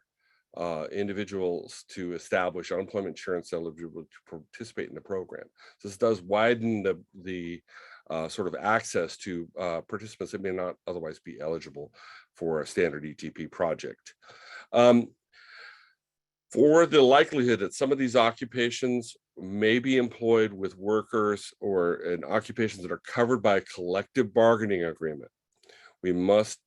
individuals to establish unemployment insurance eligibility to participate in the program. So this does widen the sort of access to participants that may not otherwise be eligible for a standard ETP project. For the likelihood that some of these occupations may be employed with workers or in occupations that are covered by a collective bargaining agreement, we must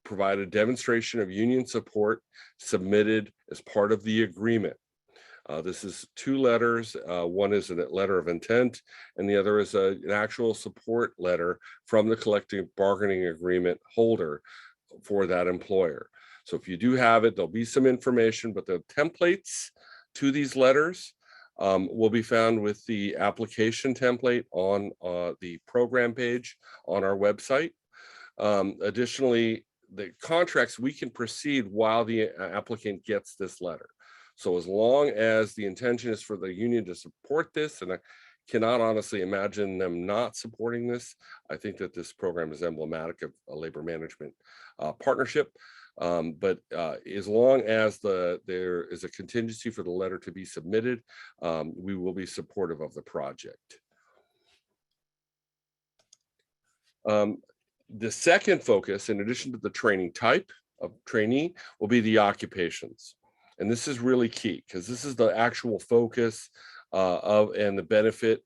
provide a demonstration of union support submitted as part of the agreement. This is 2 letters. One is a letter of intent, and the other is an actual support letter from the collective bargaining agreement holder for that employer. So if you do have it, there'll be some information, but the templates to these letters will be found with the application template on the program page on our website. Additionally, the contracts, we can proceed while the applicant gets this letter. So as long as the intention is for the union to support this, and I cannot honestly imagine them not supporting this, I think that this program is emblematic of a labor management partnership. But as long as there is a contingency for the letter to be submitted, we will be supportive of the project. The second focus, in addition to the training type of trainee, will be the occupations. And this is really key because this is the actual focus and the benefit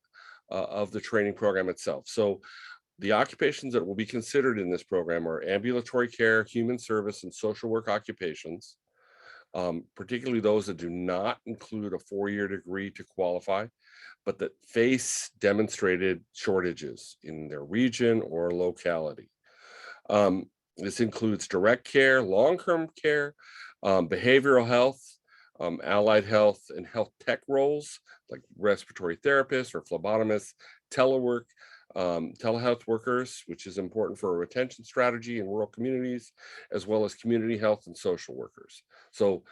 of the training program itself. So the occupations that will be considered in this program are ambulatory care, human service, and social work occupations, particularly those that do not include a 4-year degree to qualify, but that face demonstrated shortages in their region or locality. This includes direct care, long-term care, behavioral health, allied health, and health tech roles like respiratory therapists or phlebotomists, telework, telehealth workers, which is important for a retention strategy in rural communities, as well as community health and social workers. So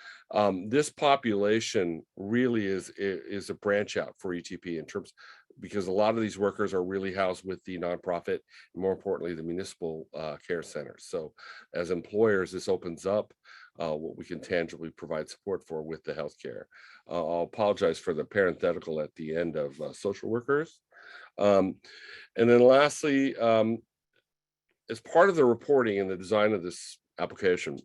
this population really is a branch out for ETP in terms, because a lot of these workers are really housed with the nonprofit, and more importantly, the municipal care centers. So as employers, this opens up what we can tangibly provide support for with the healthcare. I'll apologize for the parenthetical at the end of social workers. And then lastly, as part of the reporting and the design of this application,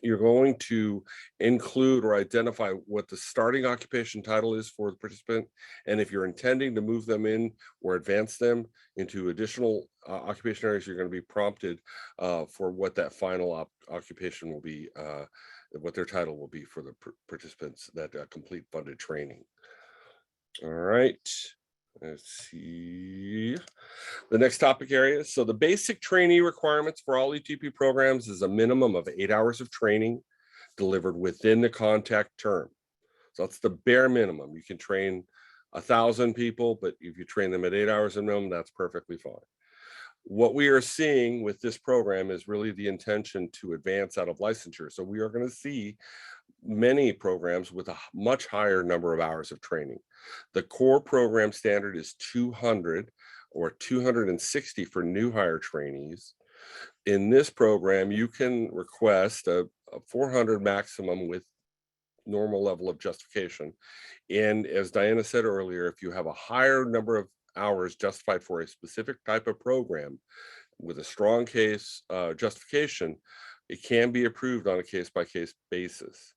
you're going to include or identify what the starting occupation title is for the participant. And if you're intending to move them in or advance them into additional occupation areas, you're going to be prompted for what that final occupation will be, what their title will be for the participants that complete funded training. All right. Let's see the next topic area. So the basic trainee requirements for all ETP programs is a minimum of 8 hours of training delivered within the contact term. So that's the bare minimum. You can train 1,000 people, but if you train them at 8 hours a minimum, that's perfectly fine. What we are seeing with this program is really the intention to advance out of licensure. So we are going to see many programs with a much higher number of hours of training. The core program standard is 200 or 260 for new hire trainees. In this program, you can request a 400 maximum with normal level of justification. And as Diana said earlier, if you have a higher number of hours justified for a specific type of program with a strong case justification, it can be approved on a case-by-case basis.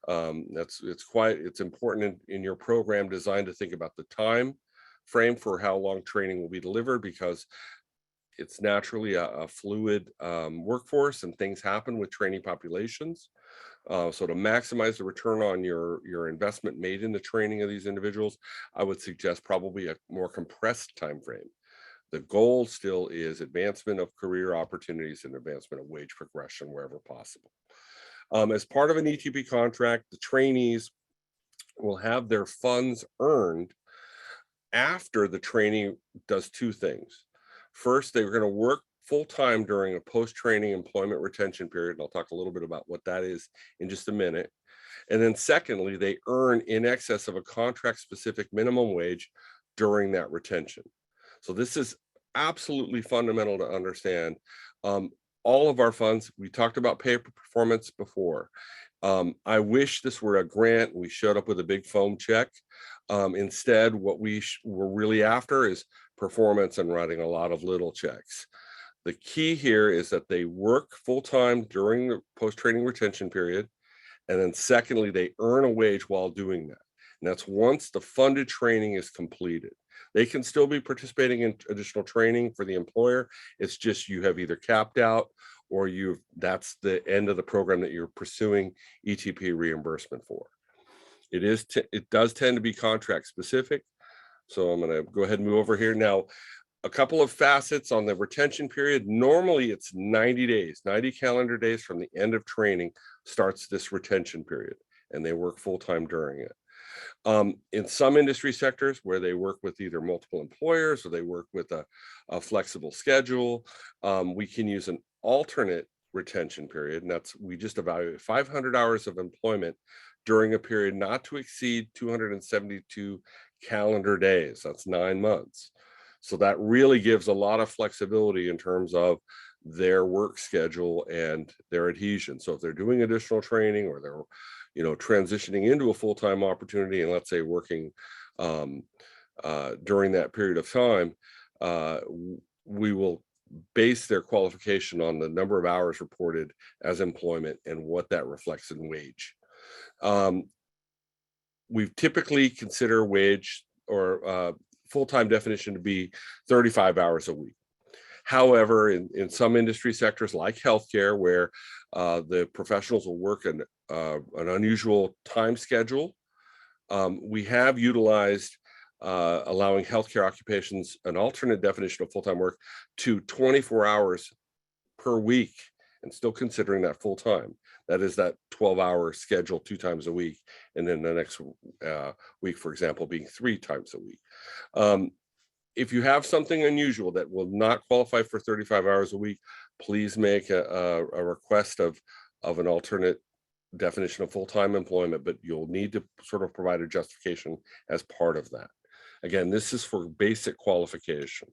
It's important in your program design to think about the time frame for how long training will be delivered, because it's naturally a fluid workforce and things happen with training populations. So to maximize the return on your investment made in the training of these individuals, I would suggest probably a more compressed time frame. The goal still is advancement of career opportunities and advancement of wage progression wherever possible. As part of an ETP contract, the trainees will have their funds earned after the trainee does two things. First, they're going to work full-time during a post-training employment retention period. And I'll talk a little bit about what that is in just a minute. And then secondly, they earn in excess of a contract-specific minimum wage during that retention. So this is absolutely fundamental to understand. All of our funds, we talked about pay for performance before. I wish this were a grant. We showed up with a big foam check. Instead, what we were really after is performance and writing a lot of little checks. The key here is that they work full-time during the post-training retention period. And then secondly, they earn a wage while doing that. And that's once the funded training is completed. They can still be participating in additional training for the employer. It's just you have either capped out or that's the end of the program that you're pursuing ETP reimbursement for. It does tend to be contract specific. So I'm going to go ahead and move over here. Now, a couple of facets on the retention period. Normally it's 90 days, 90 calendar days from the end of training starts this retention period, and they work full-time during it. In some industry sectors where they work with either multiple employers or they work with a flexible schedule, we can use an alternate retention period. And we just evaluate 500 hours of employment during a period not to exceed 272 calendar days. That's 9 months. So that really gives a lot of flexibility in terms of their work schedule and their adhesion. So if they're doing additional training or they're transitioning into a full-time opportunity and let's say working during that period of time, we will base their qualification on the number of hours reported as employment and what that reflects in wage. We typically consider wage or full-time definition to be 35 hours a week. However, in some industry sectors like healthcare, where the professionals will work an unusual time schedule, we have utilized allowing healthcare occupations an alternate definition of full-time work to 24 hours per week and still considering that full-time. That is that 12-hour schedule 2 times a week. And then the next week, for example, being 3 times a week. If you have something unusual that will not qualify for 35 hours a week, please make a request of an alternate definition of full-time employment, but you'll need to sort of provide a justification as part of that. Again, this is for basic qualification.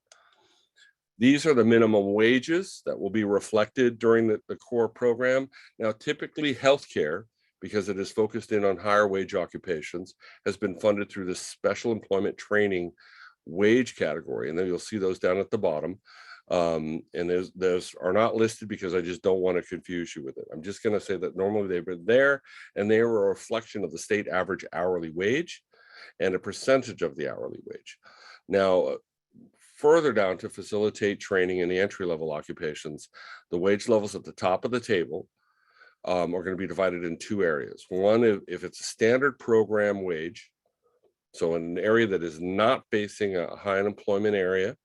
These are the minimum wages that will be reflected during the core program. Now, typically healthcare, because it is focused in on higher wage occupations, has been funded through the special employment training wage category. And then you'll see those down at the bottom. And those are not listed because I just don't want to confuse you with it. I'm just going to say that normally they've been there and they were a reflection of the state average hourly wage and a percentage of the hourly wage. Now, further down to facilitate training in the entry-level occupations, the wage levels at the top of the table are going to be divided in 2 areas. One, if it's a standard program wage, so in an area that is not facing a high unemployment area,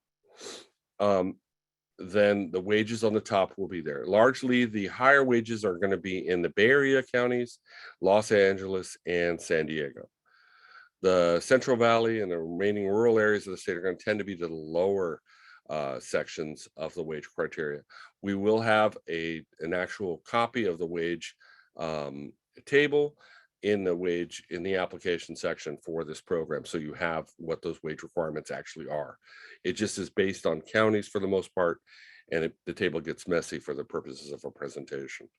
then the wages on the top will be there. Largely, the higher wages are going to be in the Bay Area counties, Los Angeles, and San Diego. The Central Valley and the remaining rural areas of the state are going to tend to be the lower sections of the wage criteria. We will have an actual copy of the wage table in the application section for this program, so you have what those wage requirements actually are. It just is based on counties for the most part, and the table gets messy for the purposes of a presentation.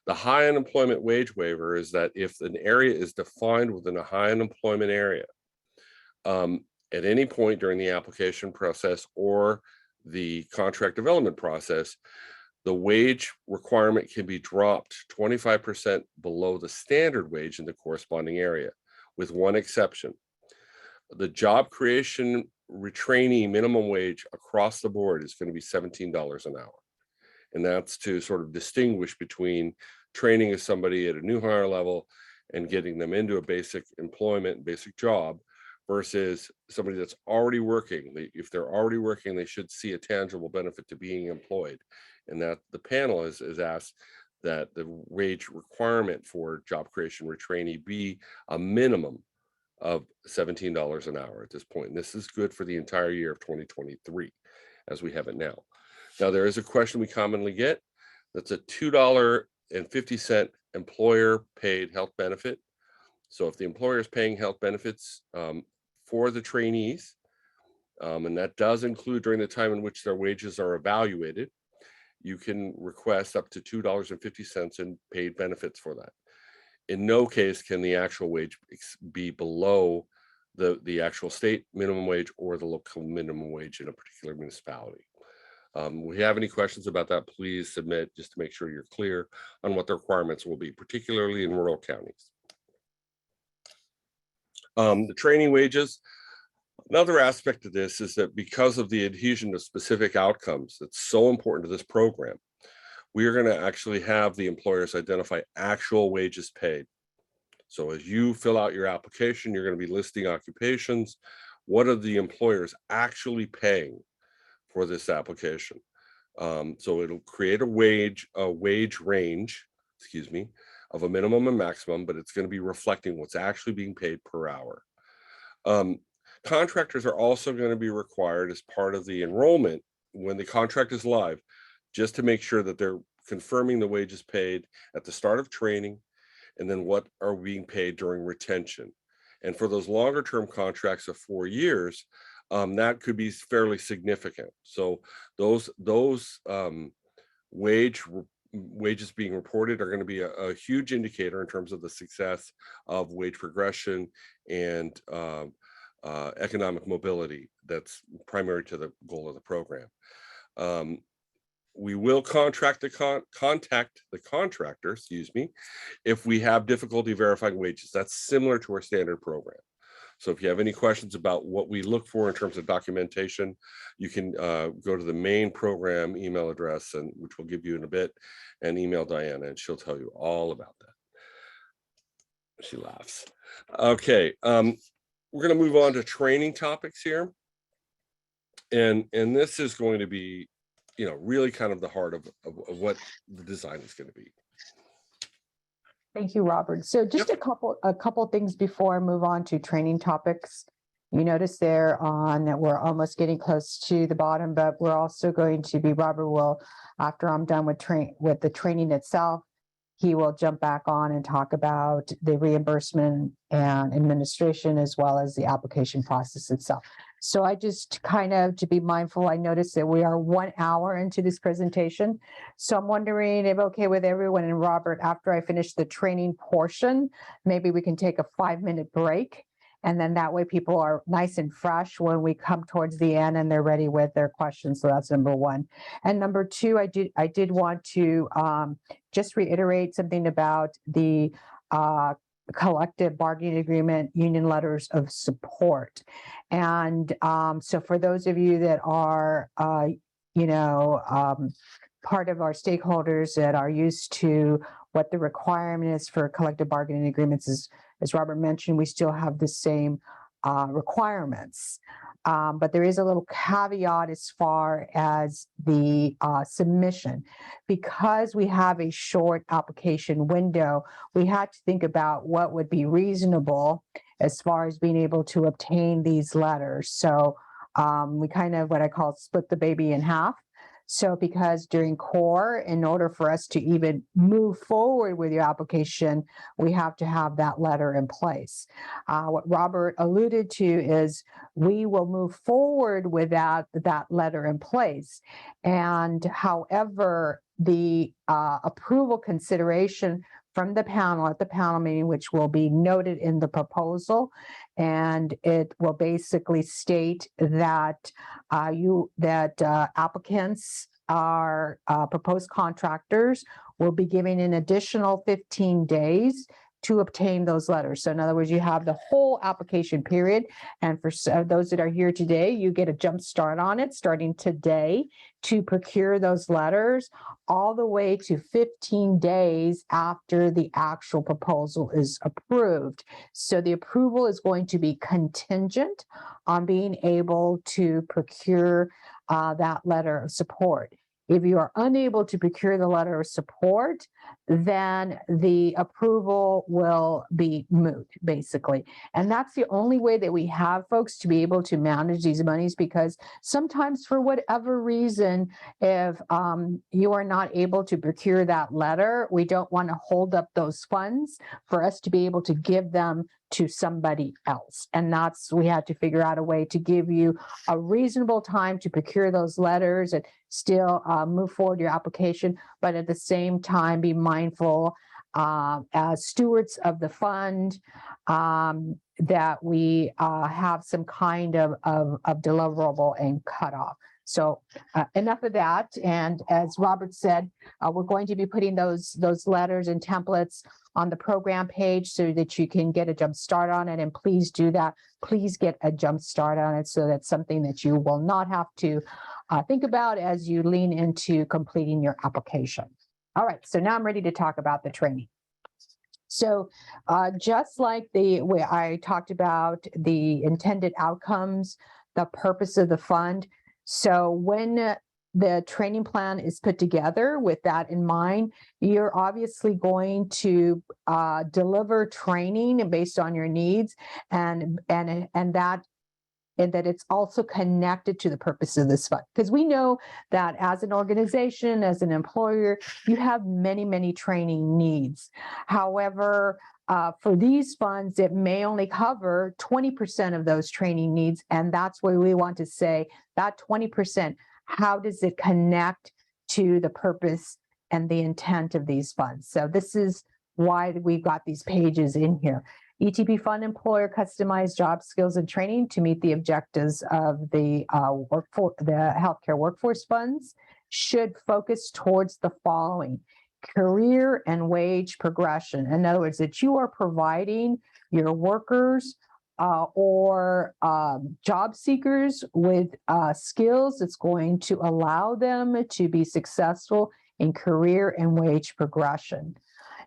The high unemployment wage waiver is that if an area is defined within a high unemployment area at any point during the application process or the contract development process, the wage requirement can be dropped 25% below the standard wage in the corresponding area, with one exception. The job creation trainee minimum wage across the board is going to be $17 an hour. And that's to sort of distinguish between training as somebody at a new hire level and getting them into a basic employment, basic job, versus somebody that's already working. If they're already working, they should see a tangible benefit to being employed. And that the panel is asked, that the wage requirement for job creation retrainee be a minimum of $17 an hour at this point. And this is good for the entire year of 2023 as we have it now. Now, there is a question we commonly get. That's a $2.50 employer paid health benefit. So if the employer is paying health benefits for the trainees, and that does include during the time in which their wages are evaluated, you can request up to $2.50 in paid benefits for that. In no case can the actual wage be below the actual state minimum wage or the local minimum wage in a particular municipality. We have any questions about that, please submit, just to make sure you're clear on what the requirements will be, particularly in rural counties. The training wages. Another aspect of this is that because of the adhesion to specific outcomes that's so important to this program, we are going to actually have the employers identify actual wages paid. So as you fill out your application, you're going to be listing occupations. What are the employers actually paying for this application? So it'll create a wage range, of a minimum and maximum, but it's going to be reflecting what's actually being paid per hour. Contractors are also going to be required as part of the enrollment when the contract is live, just to make sure that they're confirming the wages paid at the start of training, and then what are being paid during retention. And for those longer term contracts of 4 years, that could be fairly significant. So those wages being reported are going to be a huge indicator in terms of the success of wage progression and economic mobility that's primary to the goal of the program. We will contact the contractor, if we have difficulty verifying wages. That's similar to our standard program. So if you have any questions about what we look for in terms of documentation, you can go to the main program email address, and which we'll give you in a bit, and email Diana, and she'll tell you all about that. She laughs. Okay, we're going to move on to training topics here, and this is going to be, really kind of the heart of what the design is going to be. Thank you, Robert. So just a couple things before I move on to training topics. You notice there on that we're almost getting close to the bottom, but we're also going to be, Robert will, after I'm done with the training itself, he will jump back on and talk about the reimbursement and administration, as well as the application process itself. So I just kind of, to be mindful, I noticed that we are 1 hour into this presentation. So I'm wondering if okay with everyone, and Robert, after I finish the training portion, maybe we can take a 5-minute break. And then that way people are nice and fresh when we come towards the end and they're ready with their questions. So that's number one. And number two, I did want to just reiterate something about the collective bargaining agreement union letters of support. And so for those of you that are, part of our stakeholders that are used to what the requirement is for collective bargaining agreements is, as Robert mentioned, we still have the same requirements. But there is a little caveat as far as the submission. Because we have a short application window, we had to think about what would be reasonable as far as being able to obtain these letters. So we kind of, what I call, split the baby in half. So because during core, in order for us to even move forward with your application, we have to have that letter in place. What Robert alluded to is we will move forward without that letter in place. And however, the approval consideration from the panel at the panel meeting, which will be noted in the proposal, and it will basically state that applicants are proposed contractors will be given an additional 15 days to obtain those letters. So in other words, you have the whole application period. And for those that are here today, you get a jump start on it starting today to procure those letters all the way to 15 days after the actual proposal is approved. So the approval is going to be contingent on being able to procure that letter of support. If you are unable to procure the letter of support, then the approval will be moot, basically. And that's the only way that we have, folks, to be able to manage these monies, because sometimes for whatever reason, if you are not able to procure that letter, we don't want to hold up those funds for us to be able to give them to somebody else. And that's, we had to figure out a way to give you a reasonable time to procure those letters and still move forward your application, but at the same time be mindful as stewards of the fund that we have some kind of deliverable and cutoff. So enough of that. And as Robert said, we're going to be putting those letters and templates on the program page so that you can get a jump start on it. And please do that. Please get a jump start on it, so that's something that you will not have to think about as you lean into completing your application. All right, so now I'm ready to talk about the training. So just like the way I talked about the intended outcomes, the purpose of the fund. So when the training plan is put together with that in mind, you're obviously going to deliver training based on your needs, and that it's also connected to the purpose of this fund. Because we know that as an organization, as an employer, you have many, many training needs. However, for these funds, it may only cover 20% of those training needs. And that's where we want to say that 20%, how does it connect to the purpose and the intent of these funds? So this is why we've got these pages in here. ETP fund employer customized job skills and training to meet the objectives of the healthcare workforce funds should focus towards the following: career and wage progression. In other words, that you are providing your workers or job seekers with skills that's going to allow them to be successful in career and wage progression.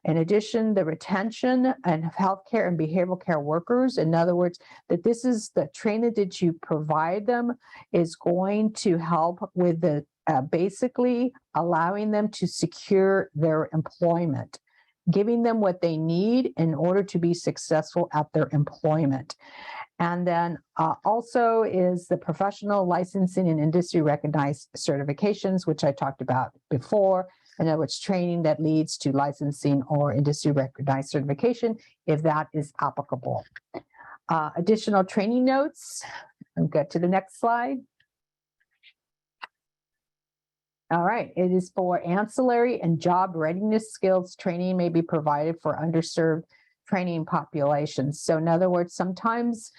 In addition, the retention and healthcare and behavioral care workers, in other words, that this is the training that you provide them is going to help with the basically allowing them to secure their employment, giving them what they need in order to be successful at their employment. And then also is the professional licensing and industry recognized certifications, which I talked about before. In other words, training that leads to licensing or industry recognized certification, if that is applicable. Additional training notes. I'll get to the next slide. All right, it is for ancillary and job readiness skills training may be provided for underserved training populations. So in other words, sometimes,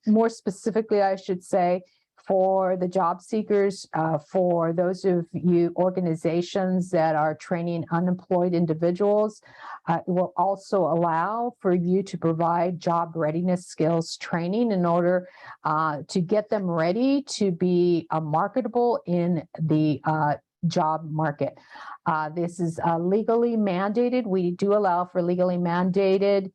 more specifically, I should say, for the job seekers, for those of you organizations that are training unemployed individuals, it will also allow for you to provide job readiness skills training in order to get them ready to be marketable in the job market. This is legally mandated. We do allow for legally mandated.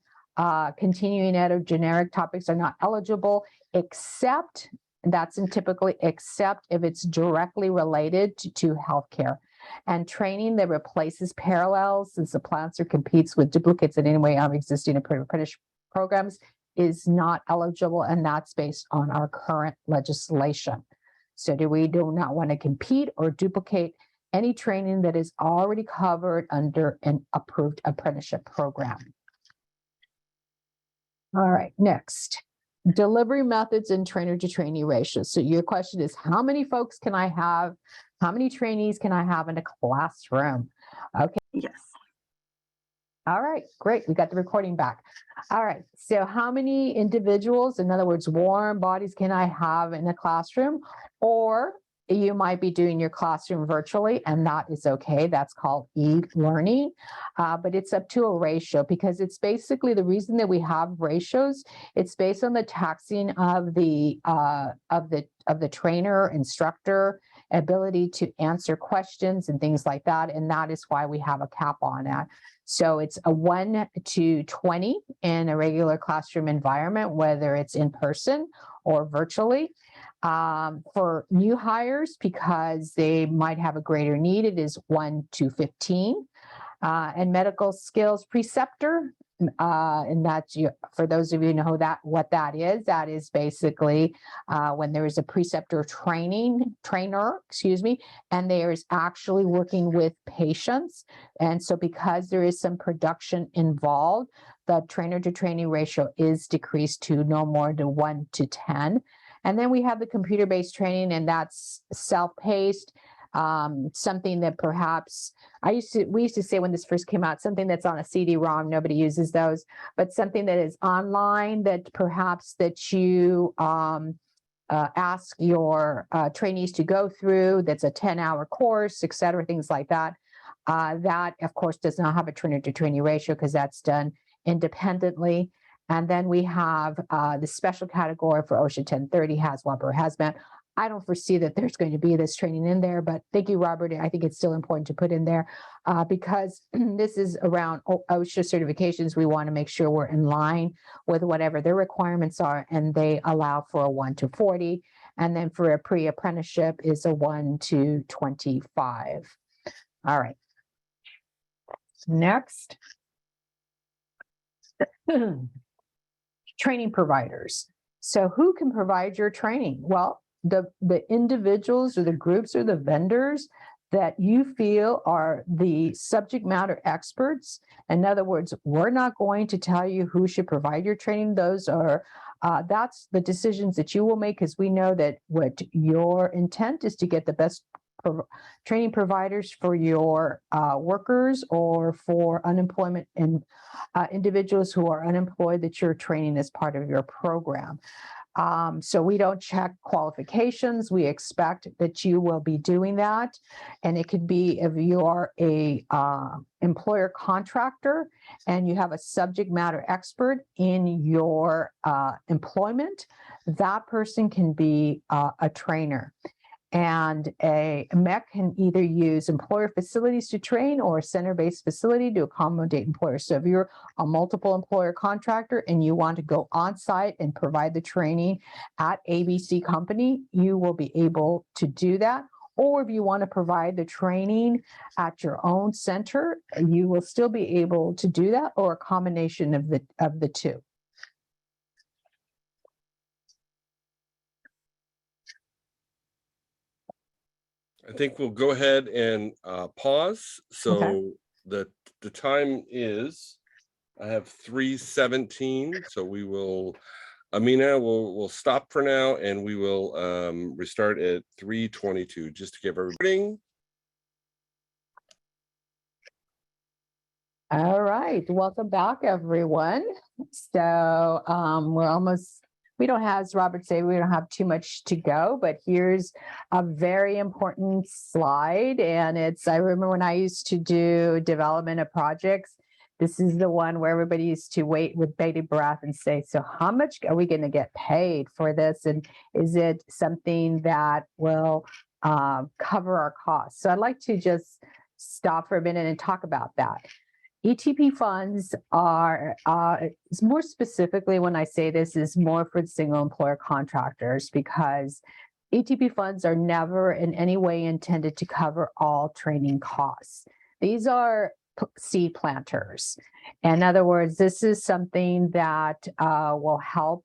Continuing ed or generic topics are not eligible, except, that's in typically except if it's directly related to healthcare. And training that replaces parallels and supplants or competes with duplicates in any way of existing apprenticeship programs is not eligible, and that's based on our current legislation. So we do not want to compete or duplicate any training that is already covered under an approved apprenticeship program. All right, next. Delivery methods and trainer to trainee ratios. So your question is, how many folks can I have? How many trainees can I have in a classroom? Okay. Yes. All right, great. We got the recording back. All right. So how many individuals, in other words, warm bodies, can I have in a classroom? Or you might be doing your classroom virtually, and that is okay. That's called e-learning, but it's up to a ratio, because it's basically the reason that we have ratios. It's based on the taxing of the trainer, instructor, ability to answer questions and things like that, and that is why we have a cap on that. So it's a 1 to 20 in a regular classroom environment, whether it's in person or virtually. For new hires, because they might have a greater need, it is 1 to 15. And medical skills preceptor. And that's for those of you who know what that is basically when there is a preceptor trainer, and there is actually working with patients. And so because there is some production involved, the trainer to trainee ratio is decreased to no more than 1 to 10. And then we have the computer-based training, and that's self-paced. Something that perhaps we used to say when this first came out, something that's on a CD-ROM, nobody uses those, but something that is online that perhaps that you ask your trainees to go through, that's a 10-hour course, et cetera, things like that. That, of course, does not have a trainer to trainee ratio because that's done independently. And then we have the special category for OSHA 1030, HAZWOP or HAZMAT. I don't foresee that there's going to be this training in there, but thank you, Robert. I think it's still important to put in there because this is around OSHA certifications. We want to make sure we're in line with whatever their requirements are, and they allow for a 1 to 40. And then for a pre-apprenticeship is a 1 to 25. All right. Next. Training providers. So who can provide your training? Well, the individuals or the groups or the vendors that you feel are the subject matter experts. In other words, we're not going to tell you who should provide your training. Those are that's the decisions that you will make, because we know that what your intent is to get the best training providers for your workers or for unemployment and individuals who are unemployed that you're training as part of your program. So we don't check qualifications. We expect that you will be doing that. And it could be if you are a employer contractor and you have a subject matter expert in your employment, that person can be a trainer. And a MEC can either use employer facilities to train or a center-based facility to accommodate employers. So if you're a multiple employer contractor and you want to go on site and provide the training at ABC company, you will be able to do that. Or if you want to provide the training at your own center, you will still be able to do that, or a combination of the two. I think we'll go ahead and pause. So Okay. the time is, I have 3:17. So we will, Amina, we'll stop for now, and we will restart at 3:22 just to give everybody. All right, welcome back, everyone. So we don't have, as Robert said, we don't have too much to go, but here's a very important slide. And I remember when I used to do development of projects, this is the one where everybody used to wait with bated breath and say, so how much are we going to get paid for this? And is it something that will cover our costs? So I'd like to just stop for a minute and talk about that. ETP funds are, more specifically when I say this, is more for single employer contractors, because ETP funds are never in any way intended to cover all training costs. These are seed planters. In other words, this is something that will help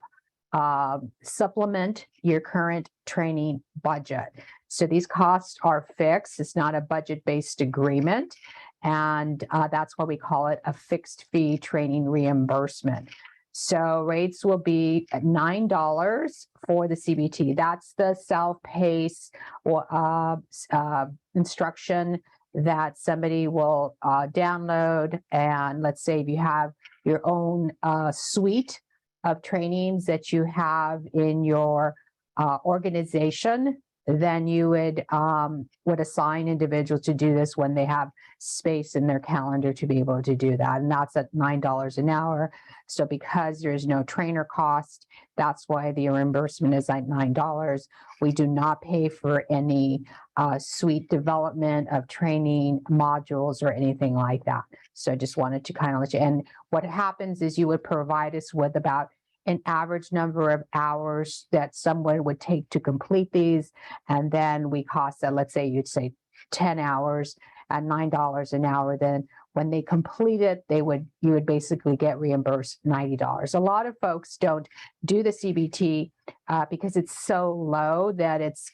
supplement your current training budget. So these costs are fixed. It's not a budget-based agreement. And that's why we call it a fixed fee training reimbursement. So rates will be at $9 for the CBT. That's the self-paced instruction that somebody will download. And let's say if you have your own suite of trainings that you have in your organization, then you would assign individuals to do this when they have space in their calendar to be able to do that. And that's at $9 an hour. So because there's no trainer cost, that's why the reimbursement is at $9. We do not pay for any suite development of training modules or anything like that. So I just wanted to kind of let you, and what happens is you would provide us with about an average number of hours that someone would take to complete these. And then we cost that, let's say you'd say 10 hours at $9 an hour, then When they complete it, you would basically get reimbursed $90. A lot of folks don't do the CBT because it's so low that it's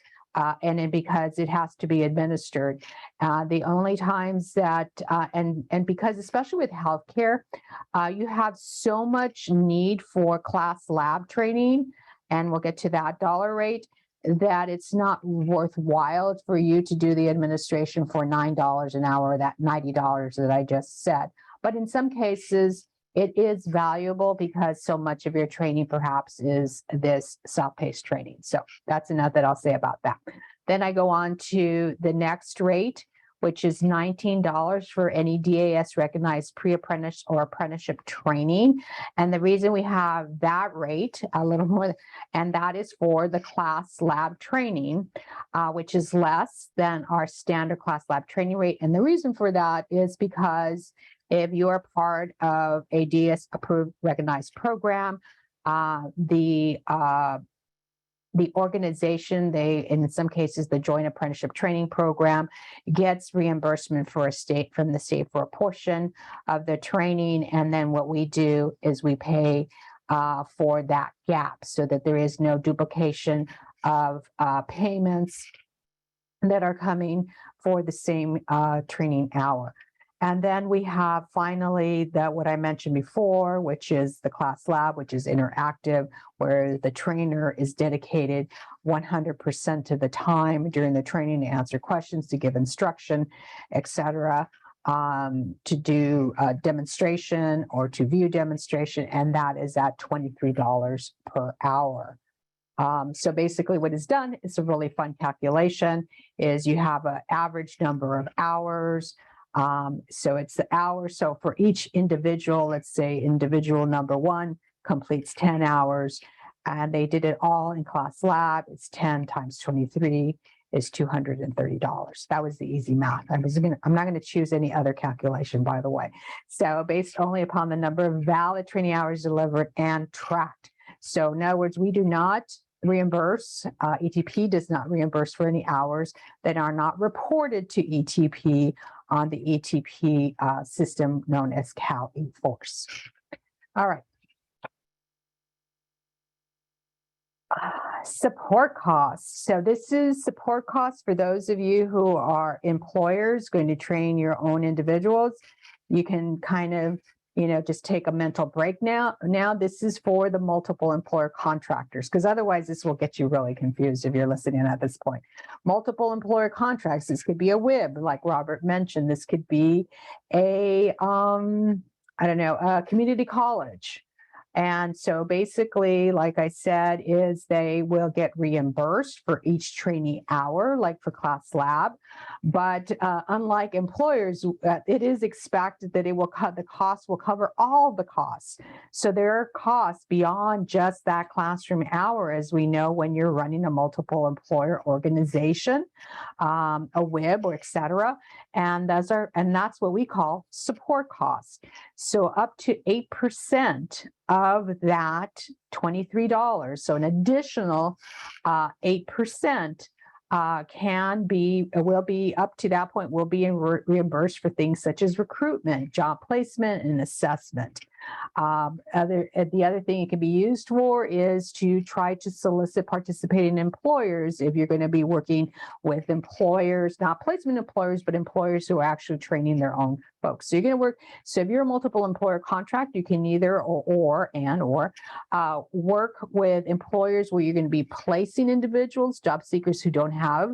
and then because it has to be administered. The only times that, and because especially with healthcare, you have so much need for class lab training, and we'll get to that dollar rate, that it's not worthwhile for you to do the administration for $9 an hour, or that $90 that I just said. But in some cases, it is valuable because so much of your training perhaps is this self-paced training. So that's enough that I'll say about that. Then I go on to the next rate, which is $19 for any DAS recognized pre-apprentice or apprenticeship training. And the reason we have that rate a little more, and that is for the class lab training, which is less than our standard class lab training rate. And the reason for that is because if you are part of a DS approved recognized program, the organization, in some cases, the Joint Apprenticeship Training Program gets reimbursement from the state for a portion of the training. And then what we do is we pay for that gap so that there is no duplication of payments that are coming for the same training hour. And then we have finally what I mentioned before, which is the class lab, which is interactive, where the trainer is dedicated 100% of the time during the training to answer questions, to give instruction, etc., to do a demonstration or to view demonstration, and that is at $23 per hour. So basically what is done, it's a really fun calculation, is you have an average number of hours. So it's the hour. So for each individual, let's say individual number 1 completes 10 hours, and they did it all in class lab. It's 10 times 23 is $230. That was the easy math. I'm not going to choose any other calculation, by the way. So based only upon the number of valid training hours delivered and tracked. So in other words, we do not reimburse, ETP does not reimburse for any hours that are not reported to ETP on the ETP system known as Cal eForce. All right. Support costs. So this is support costs for those of you who are employers going to train your own individuals. You can kind of, just take a mental break now. Now this is for the multiple employer contractors, because otherwise this will get you really confused if you're listening at this point. Multiple employer contracts. This could be a WIB, like Robert mentioned. This could be a, a community college. And so basically, like I said, is they will get reimbursed for each trainee hour, like for class lab. But unlike employers, it is expected that the cost will cover all the costs. So there are costs beyond just that classroom hour, as we know when you're running a multiple employer organization, a WIB or et cetera. And that's what we call support costs. So up to 8% of that $23, so an additional 8% will be up to that point, will be reimbursed for things such as recruitment, job placement, and assessment. The other thing it can be used for is to try to solicit participating employers if you're going to be working with employers, not placement employers, but employers who are actually training their own folks. So you're going to work. So if you're a multiple employer contract, you can either or work with employers where you're going to be placing individuals, job seekers who don't have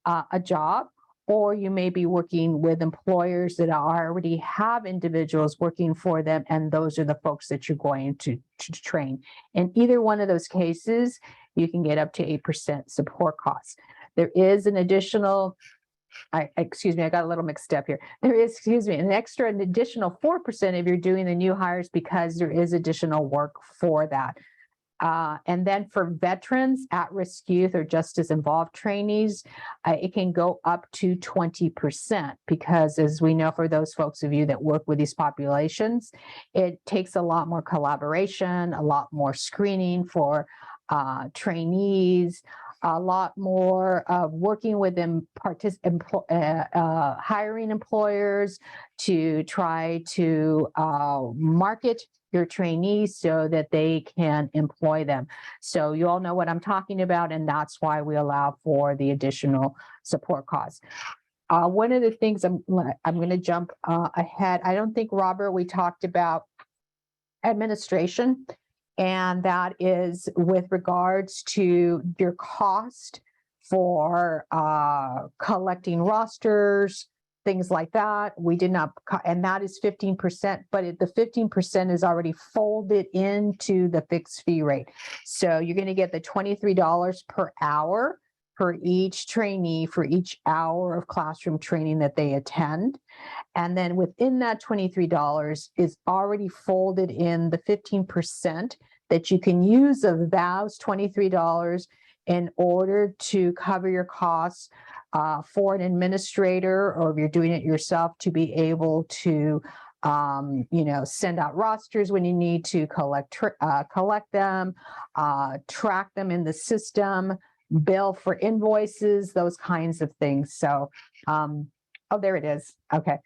a job, or you may be working with employers that already have individuals working for them, and those are the folks that you're going to train. In either one of those cases, you can get up to 8% support costs. There is an additional, I got a little mixed up here. There is, an additional 4% if you're doing the new hires, because there is additional work for that. And then for veterans, at-risk youth, or justice involved trainees, it can go up to 20%, because as we know, for those folks of you that work with these populations, it takes a lot more collaboration, a lot more screening for trainees, a lot more of working with them, hiring employers to try to market your trainees so that they can employ them. So you all know what I'm talking about, and that's why we allow for the additional support costs. One of the things I'm going to jump ahead. I don't think, Robert, we talked about administration, and that is with regards to your cost for collecting rosters, things like that. We did not, and that is 15%, but the 15% is already folded into the fixed fee rate. So you're going to get the $23 per hour for each trainee for each hour of classroom training that they attend. And then within that $23 is already folded in the 15% that you can use of those $23 in order to cover your costs for an administrator, or if you're doing it yourself, to be able to send out rosters when you need to collect them, track them in the system, bill for invoices, those kinds of things. So, oh, there it is. Okay.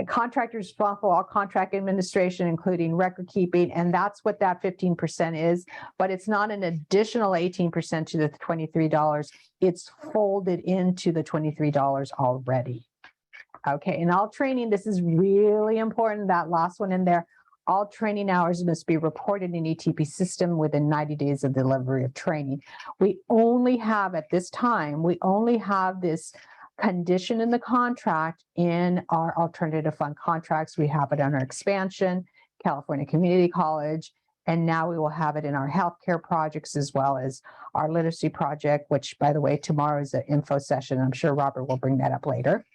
Contractors responsible for all contract administration, including record keeping, and that's what that 15% is. But it's not an additional 18% to the $23. It's folded into the $23 already. Okay, and all training, this is really important, that last one in there. All training hours must be reported in ETP system within 90 days of delivery of training. We only have, at this time, we only have this condition in the contract in our alternative fund contracts. We have it on our expansion, California Community College, and now we will have it in our healthcare projects as well as our literacy project, which, by the way, tomorrow is an info session. I'm sure Robert will bring that up later.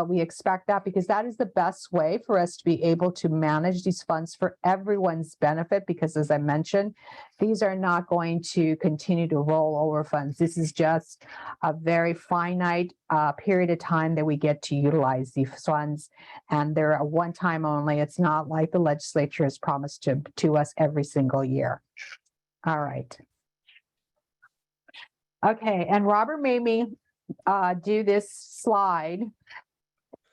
We expect that, because that is the best way for us to be able to manage these funds for everyone's benefit, because as I mentioned, these are not going to continue to roll over funds. This is just a very finite period of time that we get to utilize these funds, and they're a one-time only. It's not like the legislature has promised to us every single year. All right. Okay, and Robert made me do this slide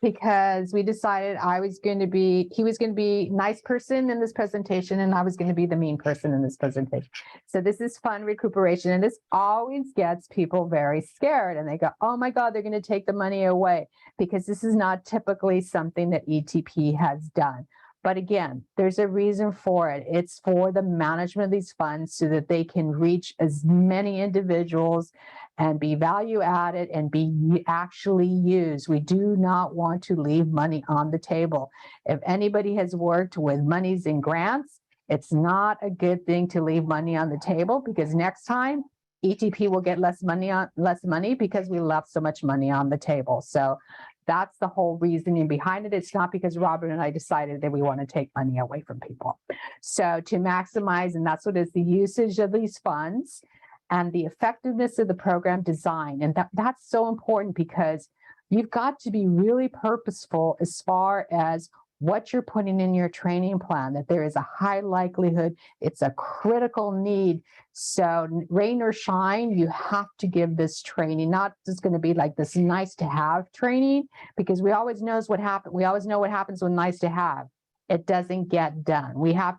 because we decided he was going to be nice person in this presentation, and I was going to be the mean person in this presentation. So this is fund recuperation, and this always gets people very scared, and they go, oh my God, they're going to take the money away, because this is not typically something that ETP has done. But again, there's a reason for it. It's for the management of these funds so that they can reach as many individuals and be value added and be actually used. We do not want to leave money on the table. If anybody has worked with monies and grants, it's not a good thing to leave money on the table, because next time ETP will get less money because we left so much money on the table. So that's the whole reasoning behind it. It's not because Robert and I decided that we want to take money away from people. So to maximize, and that's what is the usage of these funds and the effectiveness of the program design. And that's so important, because you've got to be really purposeful as far as what you're putting in your training plan, that there is a high likelihood, it's a critical need. So rain or shine, you have to give this training, not just going to be like this nice to have training, because we always know what happens. We always know what happens with nice to have. It doesn't get done.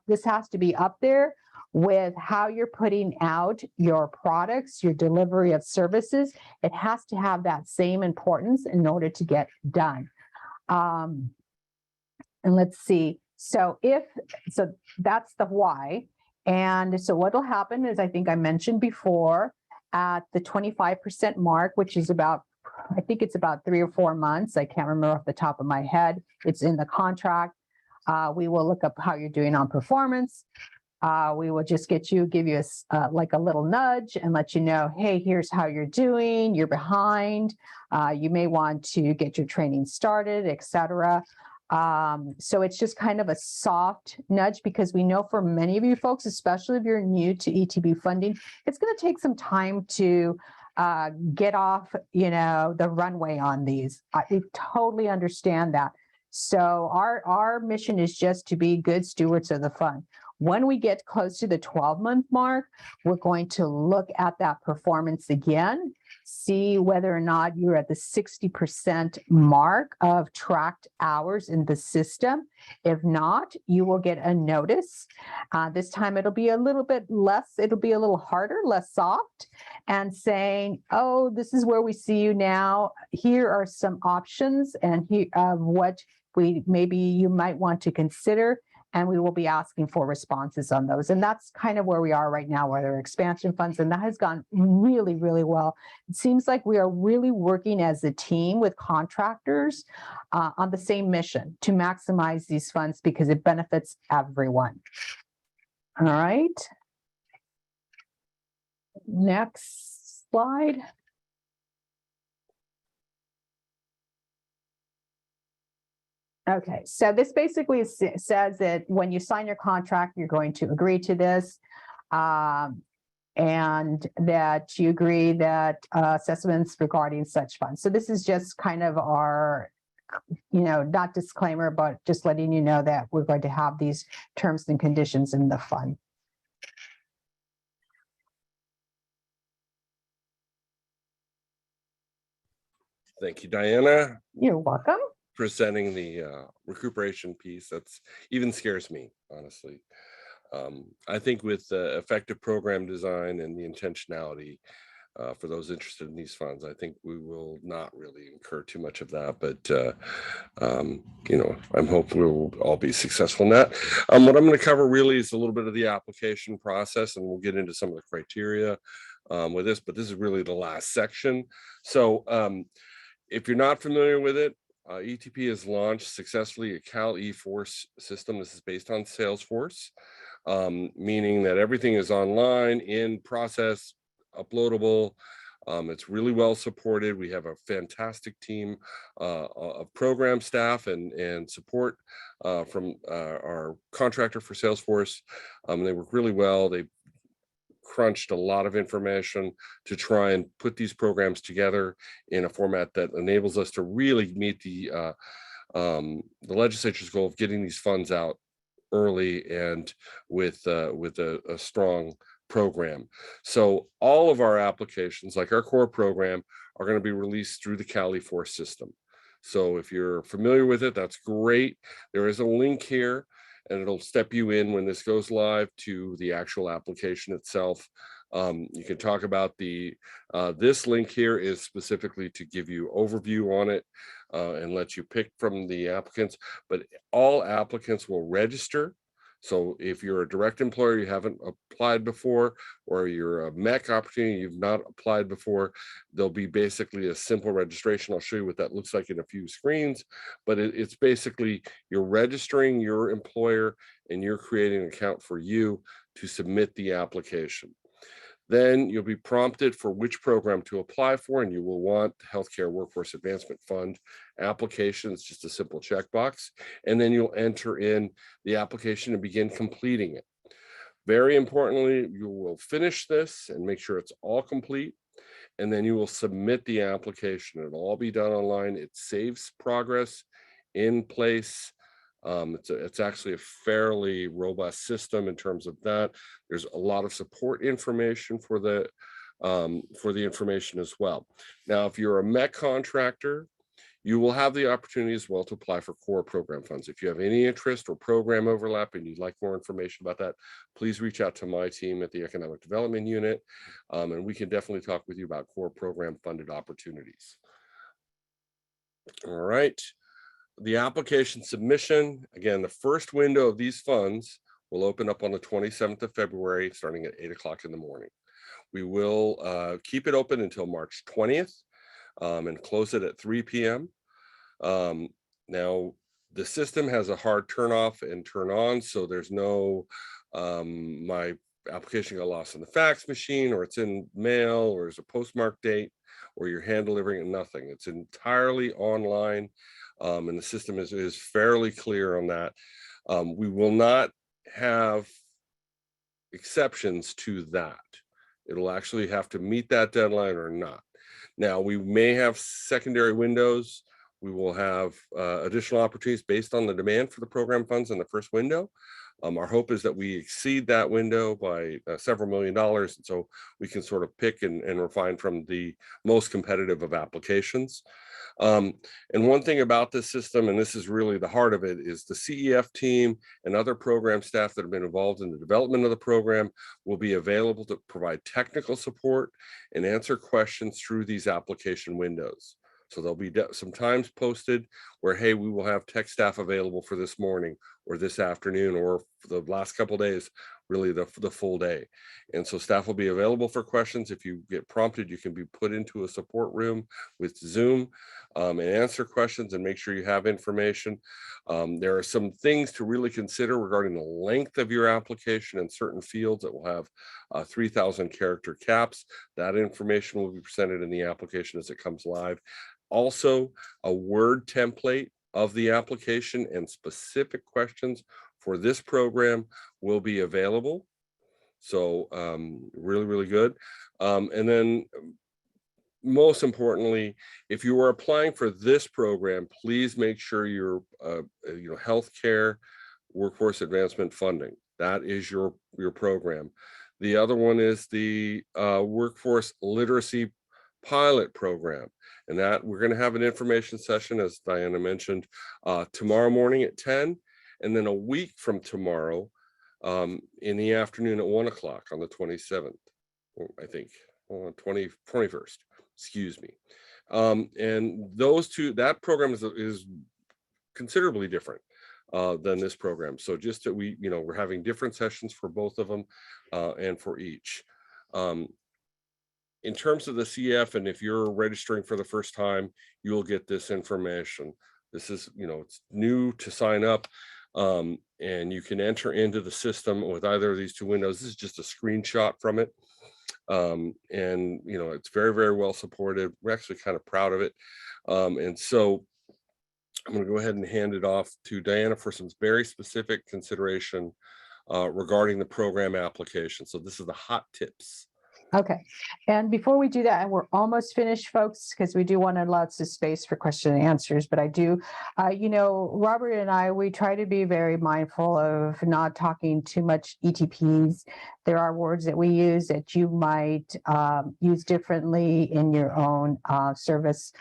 This has to be up there with how you're putting out your products, your delivery of services. It has to have that same importance in order to get done. And let's see. So that's the why. And so what will happen is, I think I mentioned before, at the 25% mark, which is I think it's about 3 or 4 months. I can't remember off the top of my head. It's in the contract. We will look up how you're doing on performance. We will just give you like a little nudge and let you know, hey, here's how you're doing. You're behind. You may want to get your training started, etc. So it's just kind of a soft nudge, because we know for many of you folks, especially if you're new to ETB funding, it's going to take some time to get off, the runway on these. I totally understand that. So our mission is just to be good stewards of the fund. When we get close to the 12-month mark, we're going to look at that performance again, see whether or not you're at the 60% mark of tracked hours in the system. If not, you will get a notice. This time it'll be a little bit less, it'll be a little harder, less soft, and saying, oh, this is where we see you now. Here are some options and here what maybe you might want to consider. And we will be asking for responses on those. And that's kind of where we are right now, where there are expansion funds. And that has gone really, really well. It seems like we are really working as a team with contractors on the same mission to maximize these funds because it benefits everyone. All right. Next slide. Okay, so this basically says that when you sign your contract, you're going to agree to this, and that you agree that assessments regarding such funds. So this is just kind of our, not disclaimer, but just letting you know that we're going to have these terms and conditions in the fund. Thank you, Diana. You're welcome. Presenting the recuperation piece. That's even scares me, honestly. I think with effective program design and the intentionality for those interested in these funds, I think we will not really incur too much of that, but I'm hoping we'll all be successful in that. What I'm going to cover really is a little bit of the application process, and we'll get into some of the criteria with this, but this is really the last section. So if you're not familiar with it, ETP has launched successfully a Cal eForce system. This is based on Salesforce, meaning that everything is online, in process, uploadable. It's really well supported. We have a fantastic team of program staff and support from our contractor for Salesforce. They work really well. They crunched a lot of information to try and put these programs together in a format that enables us to really meet the legislature's goal of getting these funds out early and with a strong program. So all of our applications, like our core program, are going to be released through the Cal eForce system. So if you're familiar with it, that's great. There is a link here, and it'll step you in when this goes live to the actual application itself. You can talk about this link here is specifically to give you overview on it and let you pick from the applicants, but all applicants will register. So if you're a direct employer, you haven't applied before, or you're a MEC opportunity, you've not applied before, there'll be basically a simple registration. I'll show you what that looks like in a few screens, but it's basically you're registering your employer and you're creating an account for you to submit the application. Then you'll be prompted for which program to apply for, and you will want the Healthcare Workforce Advancement Fund application. It's just a simple checkbox. And then you'll enter in the application and begin completing it. Very importantly, you will finish this and make sure it's all complete. And then you will submit the application. It'll all be done online. It saves progress in place. It's actually a fairly robust system in terms of that. There's a lot of support information for the information as well. Now, if you're a MEC contractor, you will have the opportunity as well to apply for core program funds. If you have any interest or program overlap and you'd like more information about that, please reach out to my team at the Economic Development Unit, and we can definitely talk with you about core program funded opportunities. All right. The application submission, again, the first window of these funds will open up on the 27th of February, starting at 8 o'clock in the morning. We will keep it open until March 20th and close it at 3 p.m. Now, the system has a hard turn off and turn on, so there's no, my application got lost in the fax machine, or it's in mail, or there's a postmark date, or you're hand delivering it, nothing. It's entirely online. And the system is fairly clear on that. We will not have exceptions to that. It'll actually have to meet that deadline or not. Now, we may have secondary windows We will have additional opportunities based on the demand for the program funds in the first window. Our hope is that we exceed that window by several $1 million. And so we can sort of pick and refine from the most competitive of applications. And one thing about this system, and this is really the heart of it, is the CEF team and other program staff that have been involved in the development of the program will be available to provide technical support and answer questions through these application windows. So there'll be some times posted where, hey, we will have tech staff available for this morning or this afternoon or for the last couple of days, really the full day. And so staff will be available for questions. If you get prompted, you can be put into a support room with Zoom and answer questions and make sure you have information. There are some things to really consider regarding the length of your application in certain fields that will have 3,000 character caps. That information will be presented in the application as it comes live. Also, a Word template of the application and specific questions for this program will be available. So really, really good. And then most importantly, if you are applying for this program, please make sure your healthcare workforce advancement funding. That is your program. The other one is the workforce literacy pilot program. And that we're going to have an information session, as Diana mentioned, tomorrow morning at 10, and then a week from tomorrow in the afternoon at 1 o'clock on the 27th, I think, on 21st, excuse me. And those two, that program is considerably different than this program. So just that we're having different sessions for both of them and for each. In terms of the CF, and if you're registering for the first time, you'll get this information. This is, it's new to sign up, and you can enter into the system with either of these two windows. This is just a screenshot from it. And, it's very, very well supported. We're actually kind of proud of it. And so I'm going to go ahead and hand it off to Diana for some very specific consideration regarding the program application. So this is the hot tips. Okay. And before we do that, and we're almost finished, folks, because we do want lots of space for question and answers, but I do, Robert and I, we try to be very mindful of not talking too much ETPs. There are words that we use that you might use differently in your own service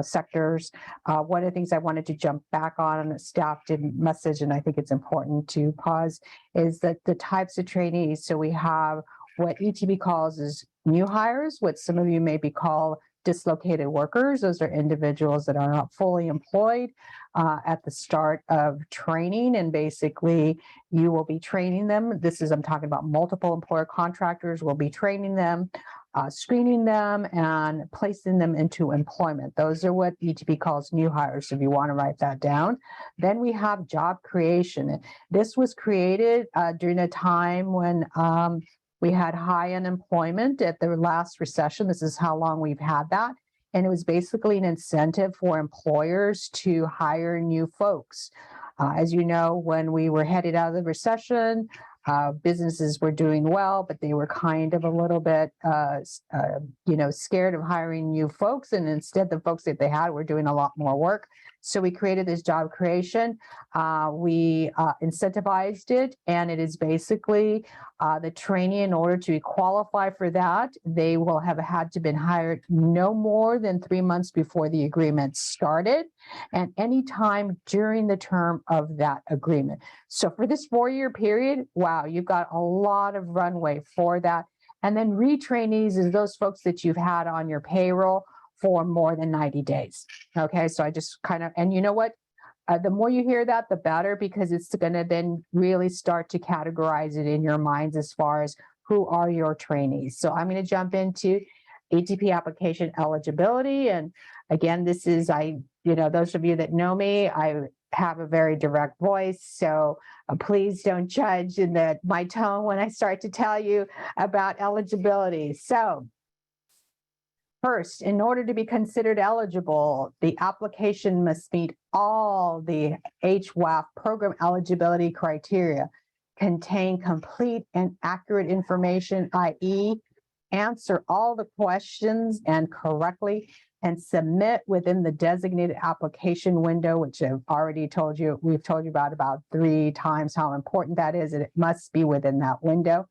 sectors. One of the things I wanted to jump back on, staff didn't message, and I think it's important to pause, is that the types of trainees. So we have what ETB calls is new hires, what some of you maybe call dislocated workers. Those are individuals that are not fully employed at the start of training. And basically, you will be training them. I'm talking about multiple employer contractors will be training them, screening them, and placing them into employment. Those are what ETB calls new hires, if you want to write that down. Then we have job creation. This was created during a time when we had high unemployment at the last recession. This is how long we've had that. And it was basically an incentive for employers to hire new folks. As you know, when we were headed out of the recession, businesses were doing well, but they were kind of a little bit, scared of hiring new folks. And instead, the folks that they had were doing a lot more work. So we created this job creation. We incentivized it, and it is basically the trainee. In order to qualify for that, they will have had to been hired no more than 3 months before the agreement started, and any time during the term of that agreement. So for this 4-year period, wow, you've got a lot of runway for that. And then retrainees is those folks that you've had on your payroll for more than 90 days. Okay, so I just kind of, and you know what? The more you hear that, the better, because it's going to then really start to categorize it in your minds as far as who are your trainees. So I'm going to jump into ATP application eligibility. And again, this is, those of you that know me, I have a very direct voice. So please don't judge in my tone when I start to tell you about eligibility. So first, in order to be considered eligible, the application must meet all the HWAF program eligibility criteria, contain complete and accurate information, i.e., answer all the questions and correctly and submit within the designated application window, which I've already told you, we've told you about 3 times how important that is, and it must be within that window.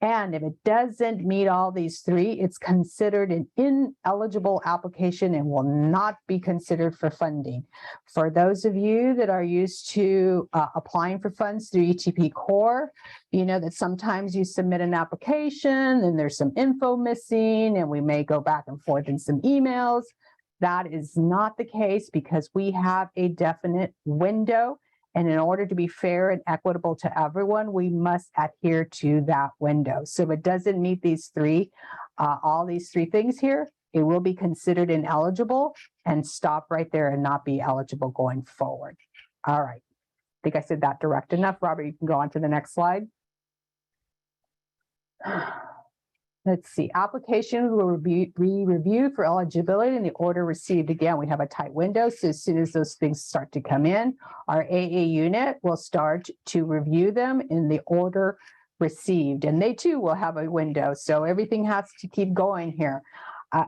And if it doesn't meet all these 3, it's considered an ineligible application and will not be considered for funding. For those of you that are used to applying for funds through ETP Core, you know that sometimes you submit an application and there's some info missing and we may go back and forth in some emails. That is not the case because we have a definite window. And in order to be fair and equitable to everyone, we must adhere to that window. So if it doesn't meet these 3, all these 3 things here, it will be considered ineligible and stop right there and not be eligible going forward. All right. I think I said that direct enough. Robert, you can go on to the next slide. Let's see, applications will be reviewed for eligibility in the order received. Again, we have a tight window, so as soon as those things start to come in, our AA unit will start to review them in the order received, and they too will have a window, so everything has to keep going here.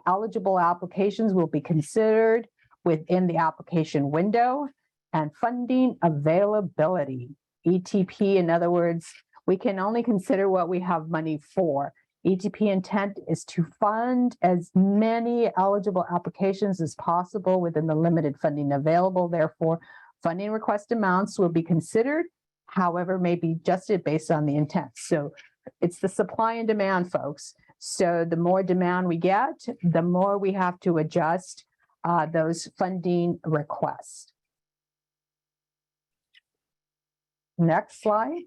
Eligible applications will be considered within the application window, and funding availability. ETP, in other words, we can only consider what we have money for. ETP intent is to fund as many eligible applications as possible within the limited funding available. Therefore, funding request amounts will be considered, however, may be adjusted based on the intent. So it's the supply and demand, folks. So the more demand we get, the more we have to adjust those funding requests. Next slide.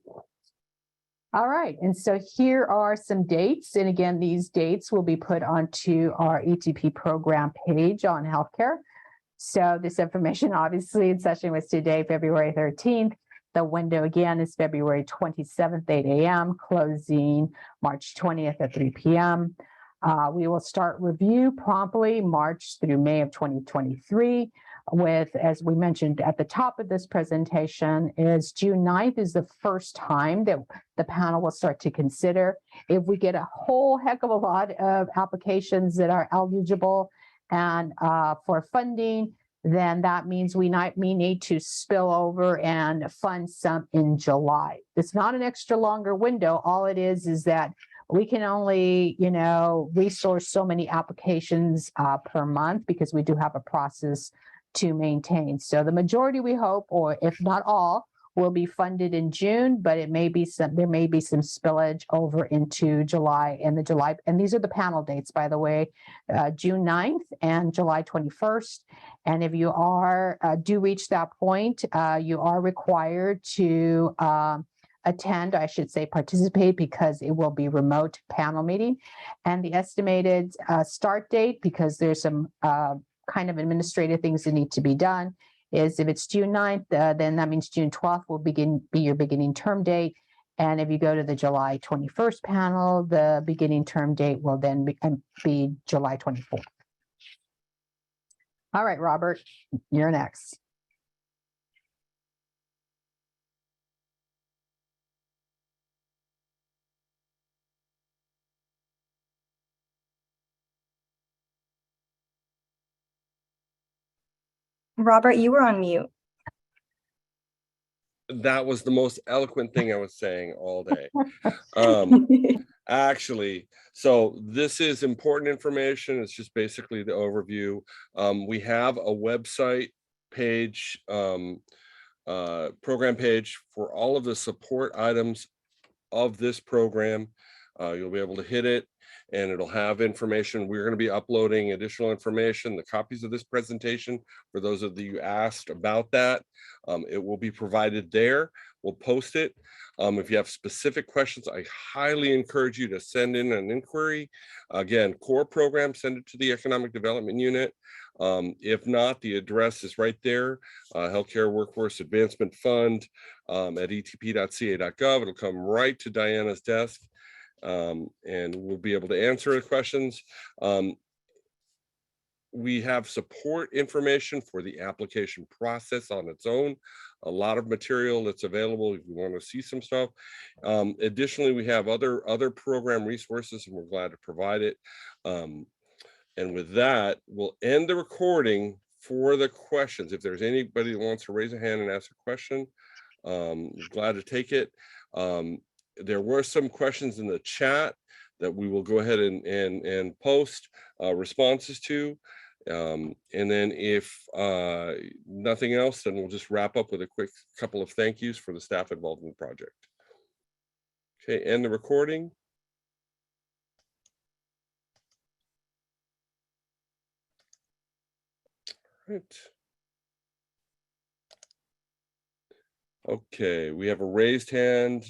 All right, and so here are some dates. And again, these dates will be put onto our ETP program page on healthcare. So this information, obviously, in session was today, February 13th. The window again is February 27th, 8 a.m., closing March 20th at 3 p.m. We will start review promptly March through May of 2023. With, as we mentioned at the top of this presentation, is June 9th is the first time that the panel will start to consider. If we get a whole heck of a lot of applications that are eligible and for funding, then that means we need to spill over and fund some in July. It's not an extra longer window. All it is that we can only, resource so many applications per month because we do have a process to maintain. So the majority, we hope, or if not all, will be funded in June, but there may be some spillage over into July, and these are the panel dates, by the way, June 9th and July 21st. And if you do reach that point, you are required to attend, I should say participate, because it will be remote panel meeting. And the estimated start date, because there's some kind of administrative things that need to be done, is if it's June 9th, then that means June 12th will be your beginning term date. And if you go to the July 21st panel, the beginning term date will then be July 24th. All right, Robert, you're next. Robert, you were on mute. That was the most eloquent thing I was saying all day. Actually, so this is important information. It's just basically the overview. We have a website page, program page for all of the support items of this program. You'll be able to hit it and it'll have information. We're going to be uploading additional information, the copies of this presentation, for those of you asked about that. It will be provided there. We'll post it. If you have specific questions, I highly encourage you to send in an inquiry. Again, core program, send it to the Economic Development Unit. If not, the address is right there, Healthcare Workforce Advancement Fund at etp.ca.gov. It'll come right to Diana's desk. And we'll be able to answer the questions. We have support information for the application process on its own. A lot of material that's available if you want to see some stuff. Additionally, we have other program resources, and we're glad to provide it. And with that, we'll end the recording for the questions. If there's anybody that wants to raise a hand and ask a question, glad to take it. There were some questions in the chat that we will go ahead and post responses to. And then if nothing else, then we'll just wrap up with a quick couple of thank yous for the staff involved in the project. Okay, end the recording. Right. Okay, we have a raised hand